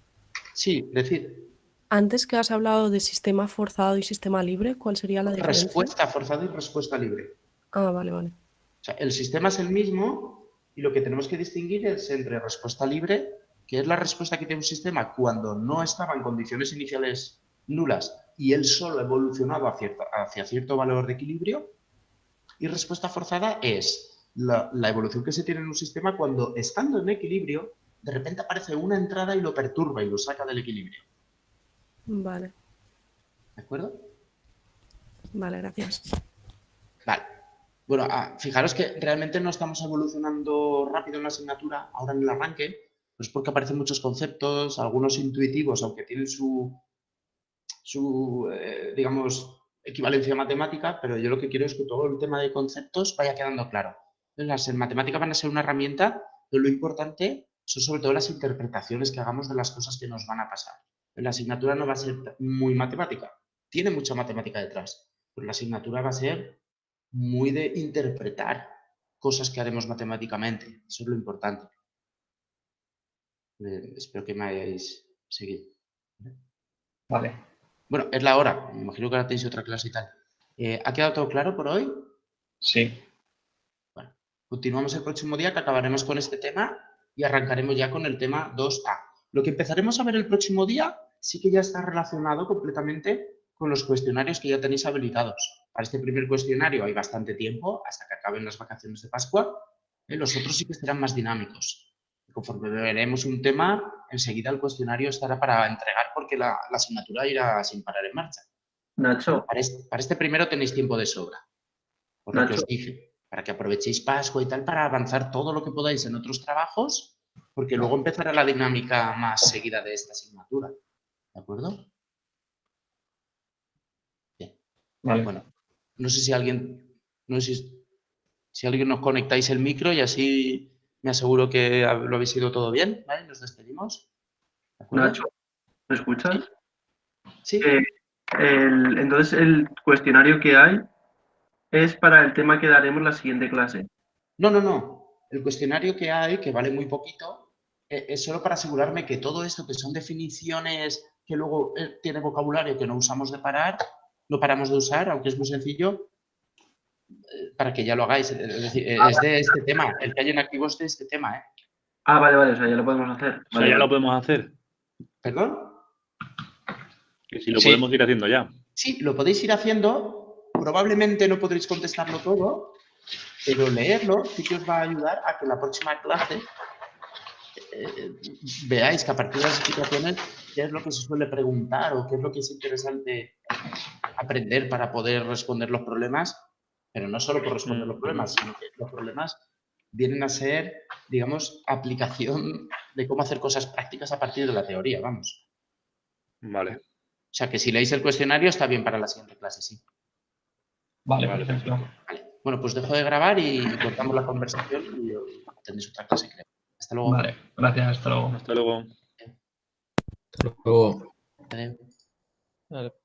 Sí, decir. Antes que has hablado de sistema forzado y sistema libre, ¿cuál sería la diferencia? Respuesta forzada y respuesta libre. Ah, vale. O sea, el sistema es el mismo y lo que tenemos que distinguir es entre respuesta libre, que es la respuesta que tiene un sistema cuando no estaba en condiciones iniciales nulas y él solo evolucionaba hacia cierto valor de equilibrio, y respuesta forzada es la evolución que se tiene en un sistema cuando, estando en equilibrio, de repente aparece una entrada y lo perturba y lo saca del equilibrio. Vale. ¿De acuerdo? Vale, gracias. Vale. Bueno, fijaros que realmente no estamos evolucionando rápido en la asignatura, ahora en el arranque, pues porque aparecen muchos conceptos, algunos intuitivos, aunque tienen su digamos, equivalencia matemática, pero yo lo que quiero es que todo el tema de conceptos vaya quedando claro. Las matemáticas van a ser una herramienta, pero lo importante son sobre todo las interpretaciones que hagamos de las cosas que nos van a pasar. La asignatura no va a ser muy matemática, tiene mucha matemática detrás, pero la asignatura va a ser muy de interpretar cosas que haremos matemáticamente. Eso es lo importante. Espero que me hayáis seguido. Vale. Bueno, es la hora. Me imagino que ahora tenéis otra clase y tal. ¿Ha quedado todo claro por hoy? Sí. Bueno, continuamos el próximo día, que acabaremos con este tema y arrancaremos ya con el tema 2A. Lo que empezaremos a ver el próximo día sí que ya está relacionado completamente con los cuestionarios que ya tenéis habilitados. Para este primer cuestionario hay bastante tiempo, hasta que acaben las vacaciones de Pascua. Los otros sí que serán más dinámicos. Conforme veremos un tema, enseguida el cuestionario estará para entregar porque la asignatura irá sin parar en marcha. Nacho. Para este primero tenéis tiempo de sobra, por lo que os dije. para que aprovechéis Pascua y tal para avanzar todo lo que podáis en otros trabajos, porque luego empezará la dinámica más seguida de esta asignatura. ¿De acuerdo? Bien. Vale. Bueno, no sé si alguien nos conectáis el micro y así me aseguro que lo habéis ido todo bien, ¿vale? Nos despedimos. ¿De acuerdo? Nacho, ¿me escuchas? Sí. Entonces, el cuestionario que hay es para el tema que daremos la siguiente clase. No. El cuestionario que hay, que vale muy poquito, es solo para asegurarme que todo esto, que son definiciones que luego tiene vocabulario que no usamos no paramos de usar, aunque es muy sencillo, para que ya lo hagáis. Es decir, es de este tema. El que hay en activo es de este tema, ¿eh? Ah, vale, o sea, ya lo podemos hacer. O sea, ya lo podemos hacer. ¿Perdón? Que si lo podemos ir haciendo ya. Sí, lo podéis ir haciendo. Probablemente no podréis contestarlo todo, pero leerlo sí que os va a ayudar a que la próxima clase veáis que a partir de las explicaciones qué es lo que se suele preguntar o qué es lo que es interesante aprender para poder responder los problemas, pero no solo por responder los problemas, sino que los problemas vienen a ser, digamos, aplicación de cómo hacer cosas prácticas a partir de la teoría, vamos. Vale. O sea, que si leéis el cuestionario está bien para la siguiente clase, sí. Vale, perfecto. Vale. Bueno, pues dejo de grabar y cortamos la conversación y tendréis otra clase, creo. Hasta luego. Vale, gracias, hasta luego. Hasta luego. Hasta luego. Adiós. Vale.